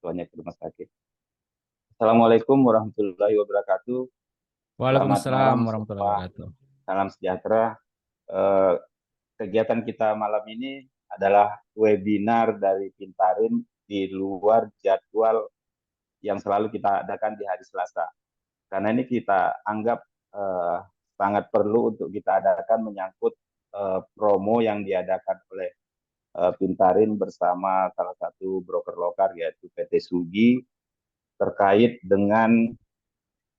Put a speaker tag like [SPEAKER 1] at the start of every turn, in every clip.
[SPEAKER 1] Tuanya ke rumah sakit. Assalamualaikum warahmatullahi wabarakatuh. Selamat
[SPEAKER 2] Waalaikumsalam
[SPEAKER 1] malam
[SPEAKER 2] warahmatullahi
[SPEAKER 1] semua.
[SPEAKER 2] wabarakatuh.
[SPEAKER 1] Salam sejahtera. Eh, Kegiatan kita malam ini adalah webinar dari Pintarin di luar jadwal yang selalu kita adakan di hari Selasa. Karena ini kita anggap eh, sangat perlu untuk kita adakan menyangkut promo yang diadakan oleh Pintarin bersama salah satu broker lokal yaitu PT Sugi terkait dengan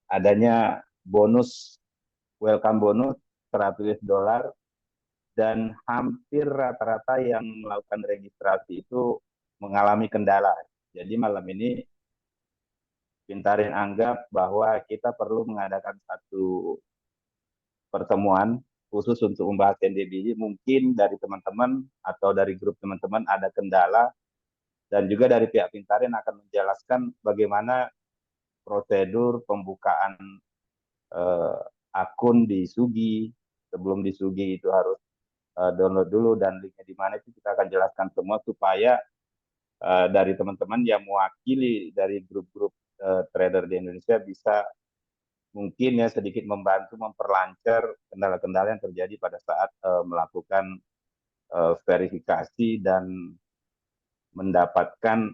[SPEAKER 1] adanya bonus welcome bonus $100 dan hampir rata-rata yang melakukan registrasi itu mengalami kendala. Jadi malam ini Pintarin anggap bahwa kita perlu mengadakan satu pertemuan khusus untuk membahas NDBI. Mungkin dari teman-teman atau dari grup teman-teman ada kendala dan juga dari pihak Pintarin akan menjelaskan bagaimana prosedur pembukaan eh, akun di Sugi. Sebelum di Sugi itu harus download dulu dan linknya di mana itu kita akan jelaskan semua supaya dari teman-teman yang mewakili dari grup-grup trader di Indonesia bisa mungkin ya sedikit membantu memperlancar kendala-kendala yang terjadi pada saat melakukan verifikasi dan mendapatkan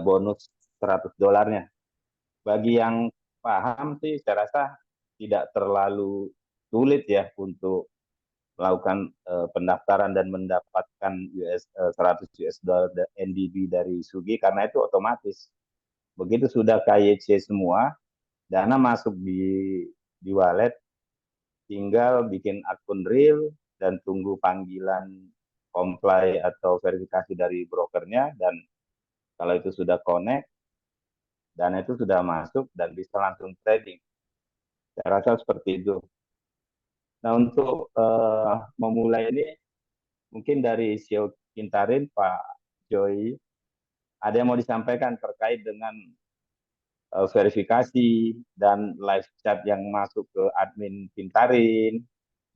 [SPEAKER 1] bonus $100-nya. Bagi yang paham sih saya rasa tidak terlalu sulit ya untuk melakukan pendaftaran dan mendapatkan 100 US dollar NDB dari Sugi karena itu otomatis. Begitu sudah KYC semua, dana masuk di wallet, tinggal bikin akun real dan tunggu panggilan comply atau verifikasi dari brokernya dan kalau itu sudah connect, dana itu sudah masuk dan bisa langsung trading. Saya rasa seperti itu. Nah untuk memulai ini mungkin dari CEO Kintarin, Pak Joy, ada yang mau disampaikan terkait dengan verifikasi dan live chat yang masuk ke admin Pintarin.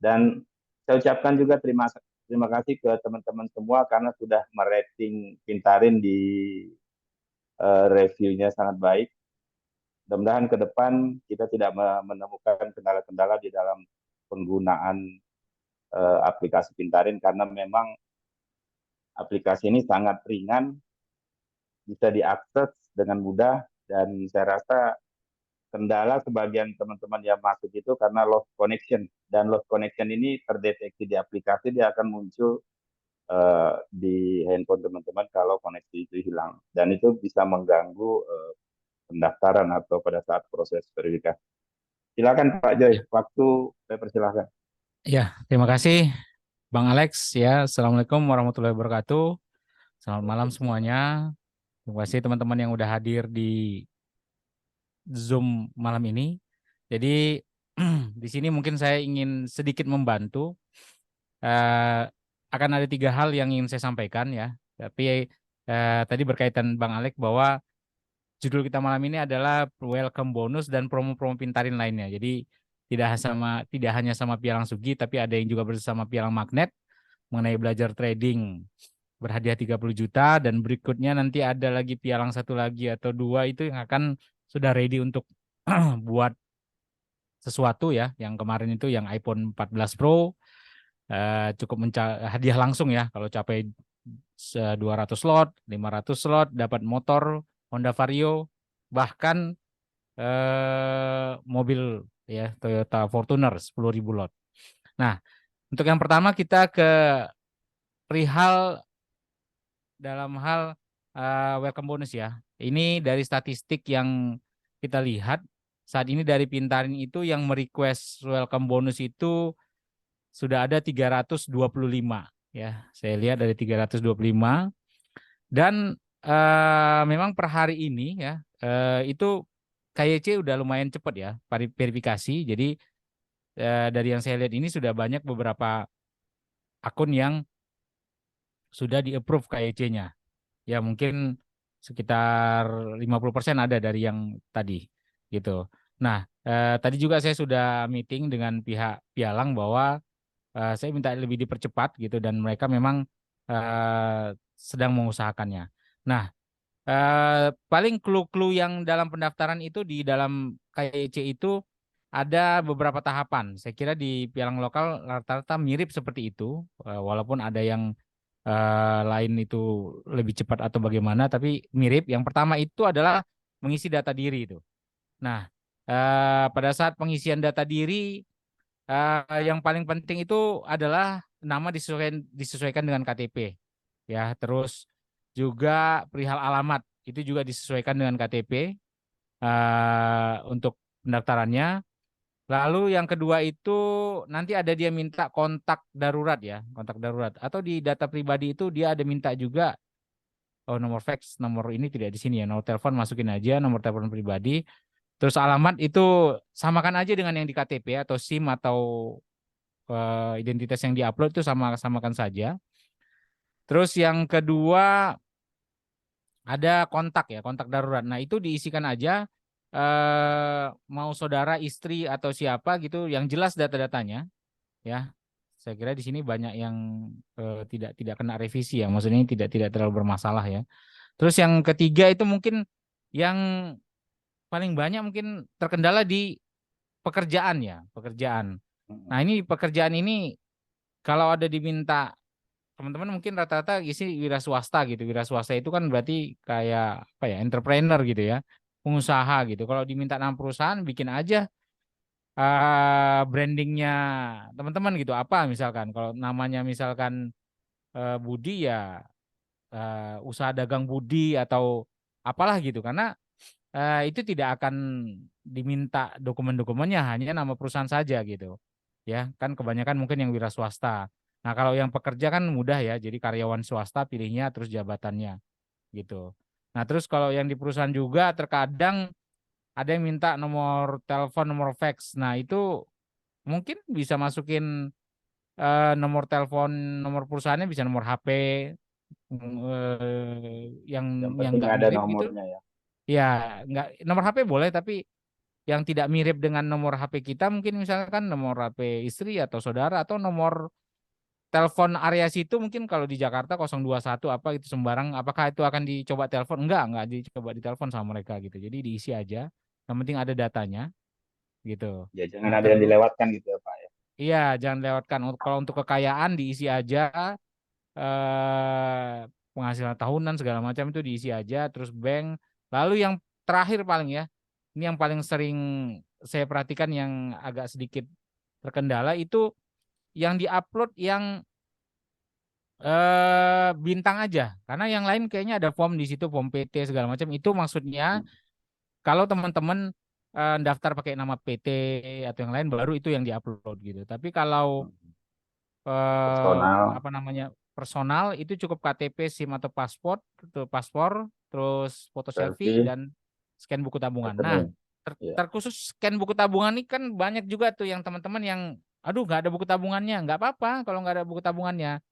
[SPEAKER 1] Dan saya ucapkan juga terima kasih ke teman-teman semua karena sudah merating Pintarin di reviewnya sangat baik. Mudah-mudahan ke depan kita tidak menemukan kendala-kendala di dalam penggunaan aplikasi Pintarin karena memang aplikasi ini sangat ringan, bisa diakses dengan mudah dan saya rasa kendala sebagian teman-teman yang masuk itu karena lost connection dan lost connection ini terdeteksi di aplikasi dia akan muncul di handphone teman-teman kalau koneksi itu hilang dan itu bisa mengganggu pendaftaran atau pada saat proses verifikasi. Silakan Pak Joy,
[SPEAKER 2] Ya,
[SPEAKER 1] waktu saya persilahkan.
[SPEAKER 2] ya, terima kasih Bang Alex ya. Assalamualaikum warahmatullahi wabarakatuh. Selamat malam semuanya. Terima kasih teman-teman yang udah hadir di Zoom malam ini. Jadi di sini mungkin saya ingin sedikit membantu. Eh, Akan ada tiga hal yang ingin saya sampaikan ya. Tapi tadi berkaitan Bang Alex bahwa judul kita malam ini adalah welcome bonus dan promo-promo Pintarin lainnya. Jadi tidak hanya sama Pialang Sugi tapi ada yang juga bersama Pialang Magnet mengenai belajar trading berhadiah 30 juta dan berikutnya nanti ada lagi Pialang satu lagi atau dua itu yang akan sudah ready untuk buat sesuatu ya. Yang kemarin itu yang iPhone 14 Pro cukup hadiah langsung ya kalau capai 200 slot, 500 slot dapat motor Honda Vario bahkan mobil ya Toyota Fortuner 10.000 lot. Nah, untuk yang pertama kita ke perihal dalam hal welcome bonus ya. Ini dari statistik yang kita lihat saat ini dari Pintarin itu yang merequest welcome bonus itu sudah ada 325 ya. Saya lihat dari 325 dan memang per hari ini ya itu KYC udah lumayan cepat ya verifikasi. Jadi dari yang saya lihat ini sudah banyak beberapa akun yang sudah di-approve KYC-nya. Ya mungkin sekitar 50% ada dari yang tadi. gitu. Nah, tadi juga saya sudah meeting dengan pihak Pialang bahwa saya minta lebih dipercepat gitu dan mereka memang sedang mengusahakannya. Nah, paling clue-clue yang dalam pendaftaran itu di dalam KYC itu ada beberapa tahapan. Saya kira di pialang lokal rata-rata mirip seperti itu, walaupun ada yang lain itu lebih cepat atau bagaimana, tapi mirip. Yang pertama itu adalah mengisi data diri itu. Nah, pada saat pengisian data diri, yang paling penting itu adalah nama disesuaikan dengan KTP, ya. Terus juga perihal alamat itu juga disesuaikan dengan KTP untuk pendaftarannya. Lalu yang kedua itu nanti ada dia minta kontak darurat ya, kontak darurat. Atau di data pribadi itu dia ada minta juga, oh nomor fax, nomor ini tidak di sini ya, nomor telepon masukin aja, nomor telepon pribadi. Terus alamat itu samakan aja dengan yang di KTP atau SIM atau identitas yang diupload itu samakan saja. Terus yang kedua ada kontak ya, kontak darurat. Nah, itu diisikan aja mau saudara, istri atau siapa gitu yang jelas data-datanya ya. Saya kira di sini banyak yang tidak tidak kena revisi ya. Maksudnya ini tidak terlalu bermasalah ya. Terus yang ketiga itu mungkin yang paling banyak mungkin terkendala di pekerjaan ya, pekerjaan. Nah, ini pekerjaan ini kalau ada diminta teman-teman mungkin rata-rata isi wira swasta gitu. Wira swasta itu kan berarti kayak apa ya, entrepreneur gitu ya, pengusaha gitu. Kalau diminta nama perusahaan bikin aja brandingnya teman-teman gitu. Apa misalkan kalau namanya misalkan Budi ya usaha dagang Budi atau apalah gitu. Karena itu tidak akan diminta dokumen-dokumennya, hanya nama perusahaan saja gitu. Ya, kan kebanyakan mungkin yang wira swasta. Nah, kalau yang pekerja kan mudah ya, jadi karyawan swasta pilihnya terus jabatannya gitu. Nah, terus kalau yang di perusahaan juga terkadang ada yang minta nomor telepon, nomor fax. Nah, itu mungkin bisa masukin nomor telepon, nomor perusahaannya bisa nomor HP yang
[SPEAKER 1] Yang
[SPEAKER 2] yang
[SPEAKER 1] penting
[SPEAKER 2] nggak
[SPEAKER 1] ada
[SPEAKER 2] mirip gitu.
[SPEAKER 1] nomornya ya.
[SPEAKER 2] Ya, nggak nomor HP boleh, tapi yang tidak mirip dengan nomor HP kita mungkin misalkan nomor HP istri atau saudara atau nomor telepon area situ mungkin kalau di Jakarta 021 apa itu sembarang, apakah itu akan dicoba telepon? Enggak dicoba ditelepon sama mereka gitu. Jadi diisi aja. Yang penting ada datanya gitu.
[SPEAKER 1] Ya jangan
[SPEAKER 2] Nah,
[SPEAKER 1] ada yang
[SPEAKER 2] terus
[SPEAKER 1] dilewatkan gitu ya Pak ya.
[SPEAKER 2] iya jangan lewatkan. Kalau untuk kekayaan diisi aja penghasilan tahunan segala macam itu diisi aja, terus bank. Lalu yang terakhir paling ya, ini yang paling sering saya perhatikan yang agak sedikit terkendala itu yang diupload yang bintang aja, karena yang lain kayaknya ada form di situ, form PT segala macam. Itu maksudnya
[SPEAKER 1] Hmm.
[SPEAKER 2] kalau teman-teman daftar pakai nama PT atau yang lain baru itu yang diupload gitu. Tapi kalau
[SPEAKER 1] Hmm. Personal,
[SPEAKER 2] apa namanya personal itu cukup KTP, SIM atau paspor, terus foto selfie
[SPEAKER 1] selfie,
[SPEAKER 2] dan scan buku tabungan. Nah,
[SPEAKER 1] rekening. Ya.
[SPEAKER 2] terkhusus scan buku tabungan ini kan banyak juga tuh yang teman-teman yang aduh nggak ada buku tabungannya, nggak apa-apa kalau nggak ada buku tabungannya.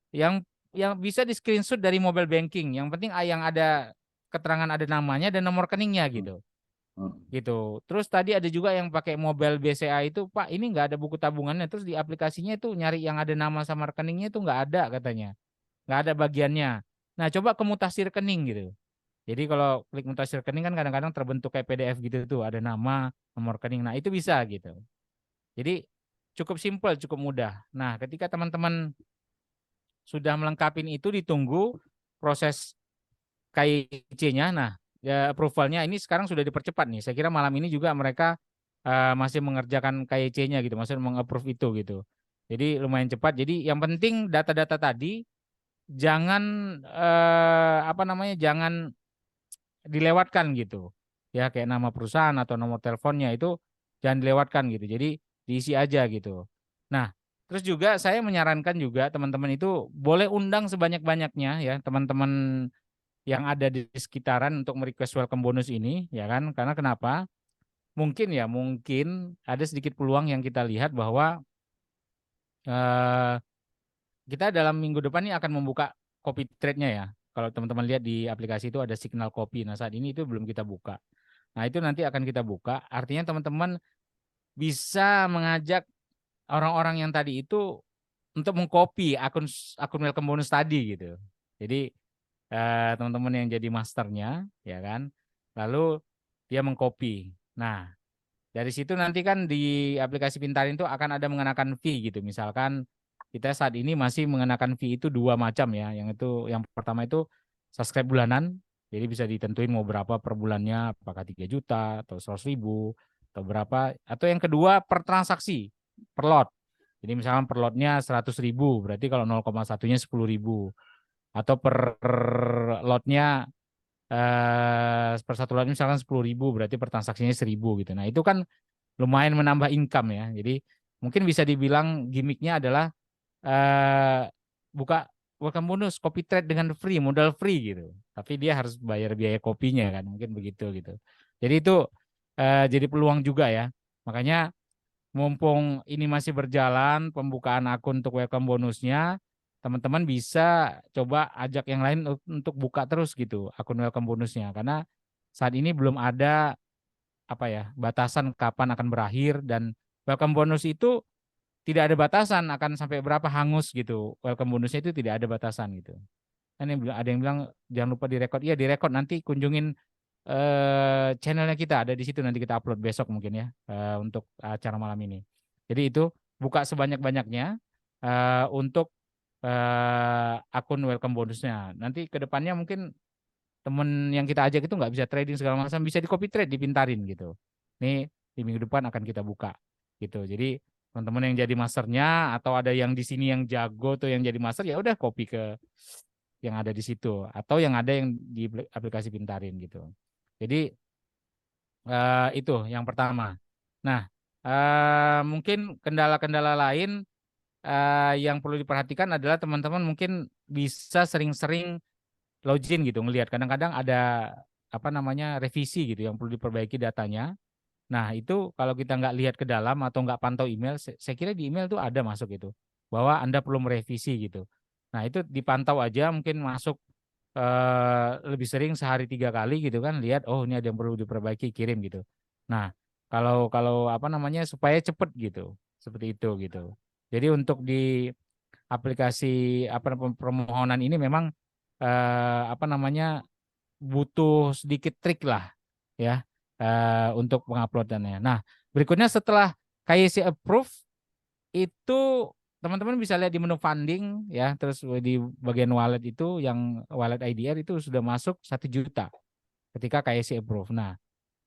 [SPEAKER 2] Yang bisa di screenshot dari mobile banking. Yang penting yang ada keterangan ada namanya dan nomor rekeningnya
[SPEAKER 1] Hmm.
[SPEAKER 2] gitu.
[SPEAKER 1] Hmm.
[SPEAKER 2] Gitu. Terus tadi ada juga yang pakai mobile BCA itu, Pak, ini nggak ada buku tabungannya. Terus di aplikasinya itu nyari yang ada nama sama rekeningnya itu nggak ada katanya. Nggak ada bagiannya. Nah, coba ke mutasi rekening gitu. Jadi kalau klik mutasi rekening kan kadang-kadang terbentuk kayak PDF gitu tuh, ada nama, nomor rekening. Nah, itu bisa gitu. Jadi cukup simpel, cukup mudah. Nah, ketika teman-teman sudah melengkapi itu ditunggu proses KIC-nya. Nah, ya approval-nya ini sekarang sudah dipercepat nih. Saya kira malam ini juga mereka masih mengerjakan KIC-nya gitu, masih mengapprove itu gitu. Jadi lumayan cepat. Jadi yang penting data-data tadi jangan apa namanya? Jangan dilewatkan gitu. Ya kayak nama perusahaan atau nomor teleponnya itu jangan dilewatkan gitu. Jadi diisi aja gitu. Nah, terus juga saya menyarankan juga teman-teman itu boleh undang sebanyak-banyaknya ya teman-teman yang ada di sekitaran untuk merequest welcome bonus ini ya kan. Karena kenapa? Mungkin ada sedikit peluang yang kita lihat bahwa eh, kita dalam minggu depan ini akan membuka copy trade-nya ya. Kalau teman-teman lihat di aplikasi itu ada signal copy. Nah, saat ini itu belum kita buka. Nah, itu nanti akan kita buka. Artinya teman-teman bisa mengajak orang-orang yang tadi itu untuk mengcopy akun akun welcome bonus tadi gitu. Jadi teman-teman yang jadi masternya, ya kan, lalu dia mengcopy. Nah, dari situ nanti kan di aplikasi Pintarin itu akan ada mengenakan fee gitu. Misalkan kita saat ini masih mengenakan fee itu dua macam ya. Yang pertama itu subscribe bulanan. Jadi bisa ditentuin mau berapa per bulannya, apakah 3 juta atau 100.000 atau berapa. Atau yang kedua per transaksi, per lot. Jadi misalkan per lotnya 100.000, berarti kalau 0,1-nya 10.000. Atau per lotnya per satu lot misalkan 10.000, berarti per transaksinya 1.000 gitu. Nah itu kan lumayan menambah income ya. Jadi mungkin bisa dibilang gimmicknya adalah buka welcome bonus copy trade dengan free, modal free gitu. Tapi dia harus bayar biaya kopinya kan, mungkin begitu gitu. Jadi itu jadi peluang juga ya. Makanya mumpung ini masih berjalan pembukaan akun untuk welcome bonusnya, teman-teman bisa coba ajak yang lain untuk buka terus gitu akun welcome bonusnya. Karena saat ini belum ada apa ya batasan kapan akan berakhir, dan welcome bonus itu tidak ada batasan akan sampai berapa hangus gitu. Welcome bonusnya itu tidak ada batasan gitu. Kan ada yang bilang jangan lupa direkod. Iya direkod, nanti kunjungin channelnya kita, ada di situ, nanti kita upload besok mungkin ya untuk acara malam ini. Jadi itu buka sebanyak-banyaknya untuk akun welcome bonusnya. Nanti ke depannya mungkin temen yang kita ajak itu nggak bisa trading segala macam, bisa di copy trade, dipintarin gitu. Ini di minggu depan akan kita buka gitu. Jadi teman-teman yang jadi masternya atau ada yang di sini yang jago tuh yang jadi master, ya udah copy ke yang ada di situ atau yang ada yang di aplikasi Pintarin gitu. Jadi itu yang pertama. Nah, mungkin kendala-kendala lain yang perlu diperhatikan adalah teman-teman mungkin bisa sering-sering login gitu, ngelihat kadang-kadang ada apa namanya revisi gitu yang perlu diperbaiki datanya. Nah itu kalau kita nggak lihat ke dalam atau nggak pantau email, saya kira di email tuh ada masuk itu bahwa Anda perlu merevisi gitu. Nah itu dipantau aja, mungkin masuk lebih sering sehari 3 kali gitu kan, lihat oh ini ada yang perlu diperbaiki, kirim gitu. Nah kalau kalau apa namanya supaya cepet gitu, seperti itu gitu. Jadi untuk di aplikasi apa permohonan ini memang apa namanya butuh sedikit trik lah ya untuk penguploadannya. Nah, berikutnya setelah KYC approve itu teman-teman bisa lihat di menu funding ya, terus di bagian wallet itu yang wallet IDR itu sudah masuk 1 juta ketika KYC approve. Nah,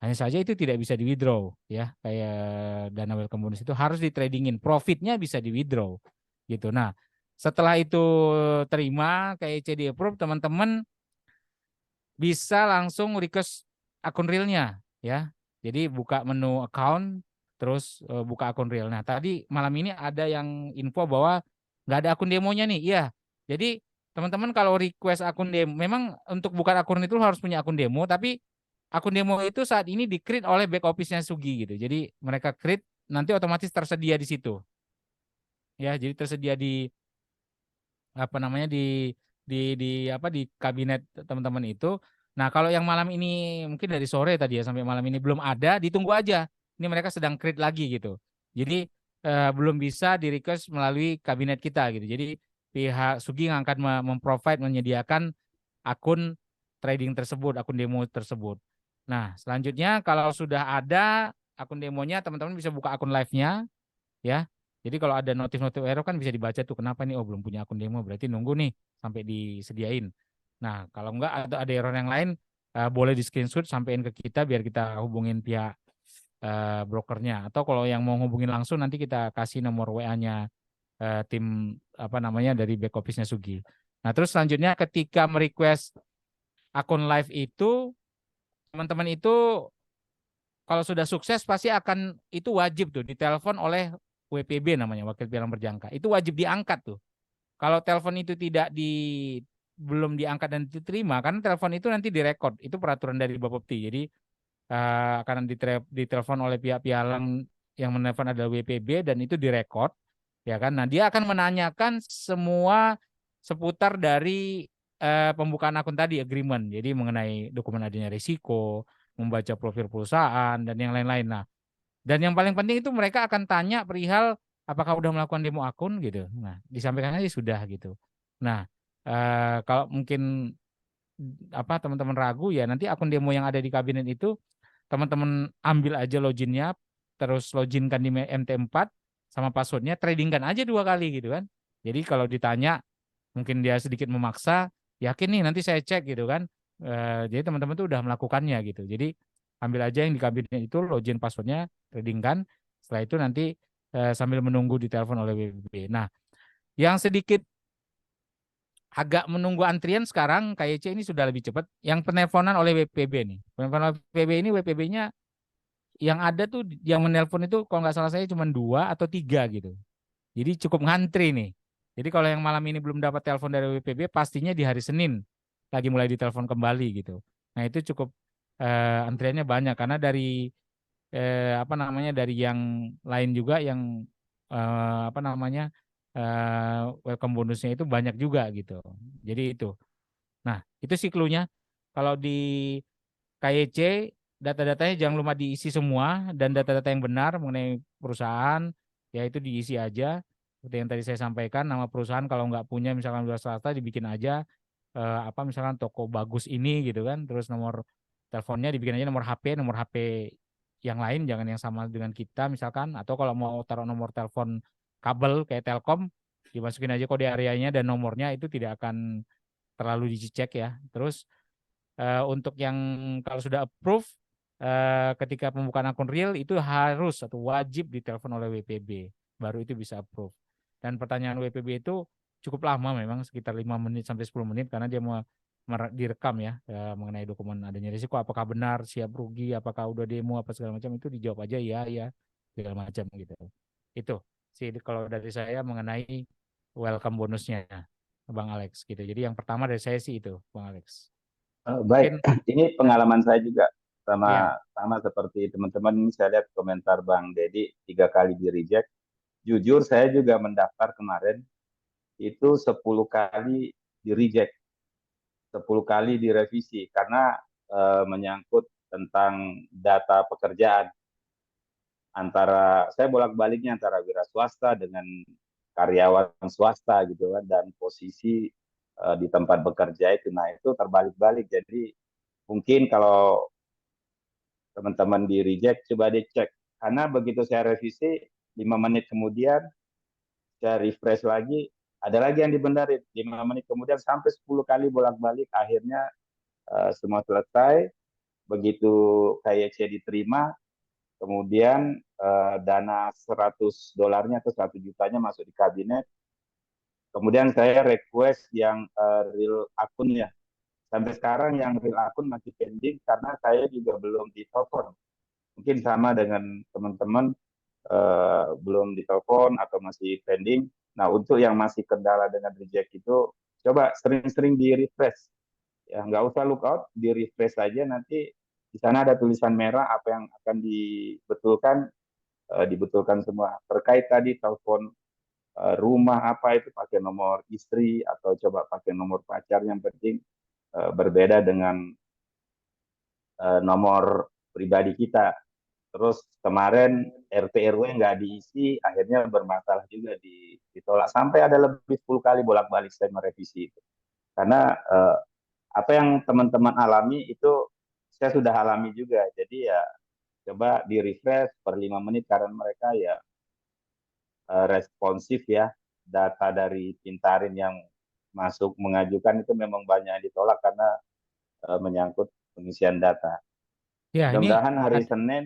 [SPEAKER 2] hanya saja itu tidak bisa di withdraw ya, kayak dana welcome bonus itu harus di tradingin, profitnya bisa di withdraw gitu. Nah, setelah itu terima KYC di approve, teman-teman bisa langsung request akun realnya ya. Jadi buka menu account terus buka akun real. Nah tadi malam ini ada yang info bahwa nggak ada akun demonya nih. Iya. Jadi teman-teman kalau request akun demo, memang untuk buka akun itu harus punya akun demo. Tapi akun demo itu saat ini di-create oleh back office-nya Sugi gitu. Jadi mereka create nanti otomatis tersedia di situ. Ya, jadi tersedia di apa namanya di apa di kabinet teman-teman itu. Nah, kalau yang malam ini mungkin dari sore tadi ya sampai malam ini belum ada, ditunggu aja. Ini mereka sedang create lagi gitu. Jadi belum bisa di request melalui kabinet kita gitu. Jadi pihak Sugi yang akan memprovide menyediakan akun trading tersebut, akun demo tersebut. Nah, selanjutnya kalau sudah ada akun demonya, teman-teman bisa buka akun live-nya ya. Jadi kalau ada notif-notif error kan bisa dibaca tuh kenapa nih, oh belum punya akun demo, berarti nunggu nih sampai disediain. Nah kalau enggak ada error yang lain boleh di screenshot sampein ke kita biar kita hubungin pihak brokernya, atau kalau yang mau hubungin langsung nanti kita kasih nomor WA-nya tim apa namanya dari back office-nya Sugi. Nah terus selanjutnya ketika merequest akun live itu, teman-teman itu kalau sudah sukses pasti akan itu wajib tuh ditelepon oleh WPB namanya, wakil pialang berjangka. Itu wajib diangkat tuh. Kalau telepon itu belum diangkat dan diterima, karena telepon itu nanti direkod. Itu peraturan dari Bapepti. Jadi akan ditelepon oleh pihak pialang yang menelpon adalah WPB dan itu direkod, ya kan. Nah, dia akan menanyakan semua seputar dari pembukaan akun tadi, agreement. Jadi mengenai dokumen adanya risiko, membaca profil perusahaan dan yang lain-lain. Nah, dan yang paling penting itu mereka akan tanya perihal apakah udah melakukan demo akun gitu. Nah, disampaikan aja sudah gitu. Nah, kalau mungkin teman-teman ragu ya nanti akun demo yang ada di kabinet itu teman-teman ambil aja loginnya, terus loginkan di MT4 sama passwordnya, tradingkan aja 2 kali gitu kan. Jadi kalau ditanya mungkin dia sedikit memaksa, yakin nih nanti saya cek gitu kan. Jadi teman-teman tuh udah melakukannya gitu. Jadi ambil aja yang di kabinet itu, login passwordnya, tradingkan. Setelah itu nanti sambil menunggu ditelepon oleh WPB. Nah, yang sedikit agak menunggu antrian sekarang KYC ini sudah lebih cepat. Yang penelponan oleh WPB nih. Penelponan WPB ini WPB-nya yang ada tuh yang menelpon itu kalau nggak salah saya cuma 2 atau 3 gitu. Jadi cukup ngantri nih. Jadi kalau yang malam ini belum dapat telepon dari WPB, pastinya di hari Senin lagi mulai ditelepon kembali gitu. Nah itu cukup antriannya banyak karena dari dari yang lain juga yang welcome bonusnya itu banyak juga gitu. Jadi itu. Nah itu sih clue-nya. Kalau di KYC data-datanya jangan lupa diisi semua dan data-data yang benar mengenai perusahaan ya itu diisi aja seperti yang tadi saya sampaikan, nama perusahaan kalau nggak punya misalkan udah swasta dibikin aja misalkan toko bagus ini gitu kan, terus nomor teleponnya dibikin aja nomor HP yang lain, jangan yang sama dengan kita misalkan, atau kalau mau taruh nomor telepon kabel kayak Telkom dimasukin aja kode areanya dan nomornya, itu tidak akan terlalu dicek ya. Terus untuk yang kalau sudah approve ketika pembukaan akun real itu harus atau wajib ditelepon oleh WPB baru itu bisa approve. Dan pertanyaan WPB itu cukup lama memang sekitar 5 menit sampai 10 menit karena dia mau direkam ya, mengenai dokumen adanya risiko, apakah benar siap rugi, apakah udah demo apa segala macam, itu dijawab aja ya segala macam gitu. Itu sih kalau dari saya mengenai welcome bonusnya Bang Alex gitu. Jadi yang pertama dari saya sih itu Bang Alex.
[SPEAKER 1] Baik,
[SPEAKER 2] Mungkin
[SPEAKER 1] ini pengalaman saya juga
[SPEAKER 2] ya.
[SPEAKER 1] sama sama seperti teman-teman. Ini saya lihat komentar Bang Dedi 3 kali di reject. Jujur saya juga mendaftar kemarin itu 10 kali di reject, 10 kali direvisi karena menyangkut tentang data pekerjaan antara saya bolak-baliknya antara wira swasta dengan karyawan swasta gitu kan, dan posisi di tempat bekerja itu, nah itu terbalik-balik. Jadi mungkin kalau teman-teman di reject coba dicek karena begitu saya revisi 5 menit kemudian saya refresh lagi ada lagi yang dibenerin 5 menit kemudian, sampai 10 kali bolak-balik akhirnya semua selesai. Begitu KYC diterima, kemudian dana $100 atau 1 jutanya masuk di kabinet, kemudian saya request yang real akun ya. Sampai sekarang yang real akun masih pending karena saya juga belum ditelepon. Mungkin sama dengan teman-teman belum ditelepon atau masih pending. Nah, untuk yang masih kendala dengan reject itu, coba sering-sering di refresh. Ya, nggak usah lookout, di refresh saja, nanti di sana ada tulisan merah apa yang akan dibetulkan, dibetulkan semua. Terkait tadi telepon rumah apa itu pakai nomor istri atau coba pakai nomor pacar, yang penting berbeda dengan nomor pribadi kita. Terus kemarin RT RW nggak diisi, akhirnya bermasalah juga ditolak. Sampai ada lebih 10 kali bolak-balik saya merevisi itu. Karena apa yang teman-teman alami itu saya sudah alami juga. Jadi ya coba di refresh per 5 menit karena mereka ya responsif ya. Data dari Pintarin yang masuk mengajukan itu memang banyak yang ditolak karena menyangkut pengisian data.
[SPEAKER 2] Ya, ini
[SPEAKER 1] Mudah-mudahan hari Senin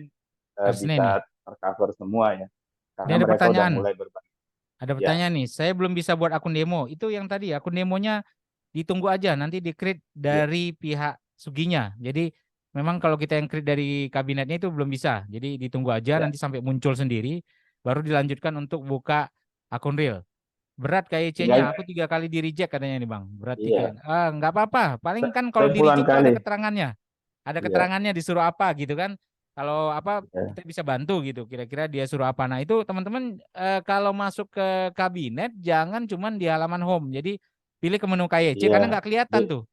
[SPEAKER 2] hari Senin nih.
[SPEAKER 1] bisa tercover semua ya.
[SPEAKER 2] Ini
[SPEAKER 1] Karena
[SPEAKER 2] ada
[SPEAKER 1] mereka udah
[SPEAKER 2] pertanyaan.
[SPEAKER 1] mulai berbagi.
[SPEAKER 2] Ada
[SPEAKER 1] Ya,
[SPEAKER 2] pertanyaan nih. Saya belum bisa buat akun demo. Itu yang tadi akun demonya ditunggu aja. Nanti di-create
[SPEAKER 1] ya,
[SPEAKER 2] dari pihak Suginya. Jadi memang kalau kita yang create dari kabinetnya itu belum bisa. Jadi ditunggu aja
[SPEAKER 1] ya,
[SPEAKER 2] nanti sampai muncul sendiri. Baru dilanjutkan untuk buka akun real. Berat KYC-nya.
[SPEAKER 1] tinggal
[SPEAKER 2] Aku 3 kali di reject katanya nih Bang. Berat tiga.
[SPEAKER 1] iya.
[SPEAKER 2] Nggak apa-apa. Paling kan kalau
[SPEAKER 1] Saya
[SPEAKER 2] di
[SPEAKER 1] puluhan
[SPEAKER 2] reject itu ada
[SPEAKER 1] kali.
[SPEAKER 2] keterangannya. Ada
[SPEAKER 1] Iya,
[SPEAKER 2] keterangannya disuruh apa gitu kan. Kalau apa
[SPEAKER 1] ya,
[SPEAKER 2] kita bisa bantu gitu. Kira-kira dia suruh apa. Nah itu teman-teman kalau masuk ke kabinet jangan cuman di halaman home. Jadi pilih ke menu KYC karena
[SPEAKER 1] iya.
[SPEAKER 2] nggak kelihatan
[SPEAKER 1] Di-
[SPEAKER 2] tuh.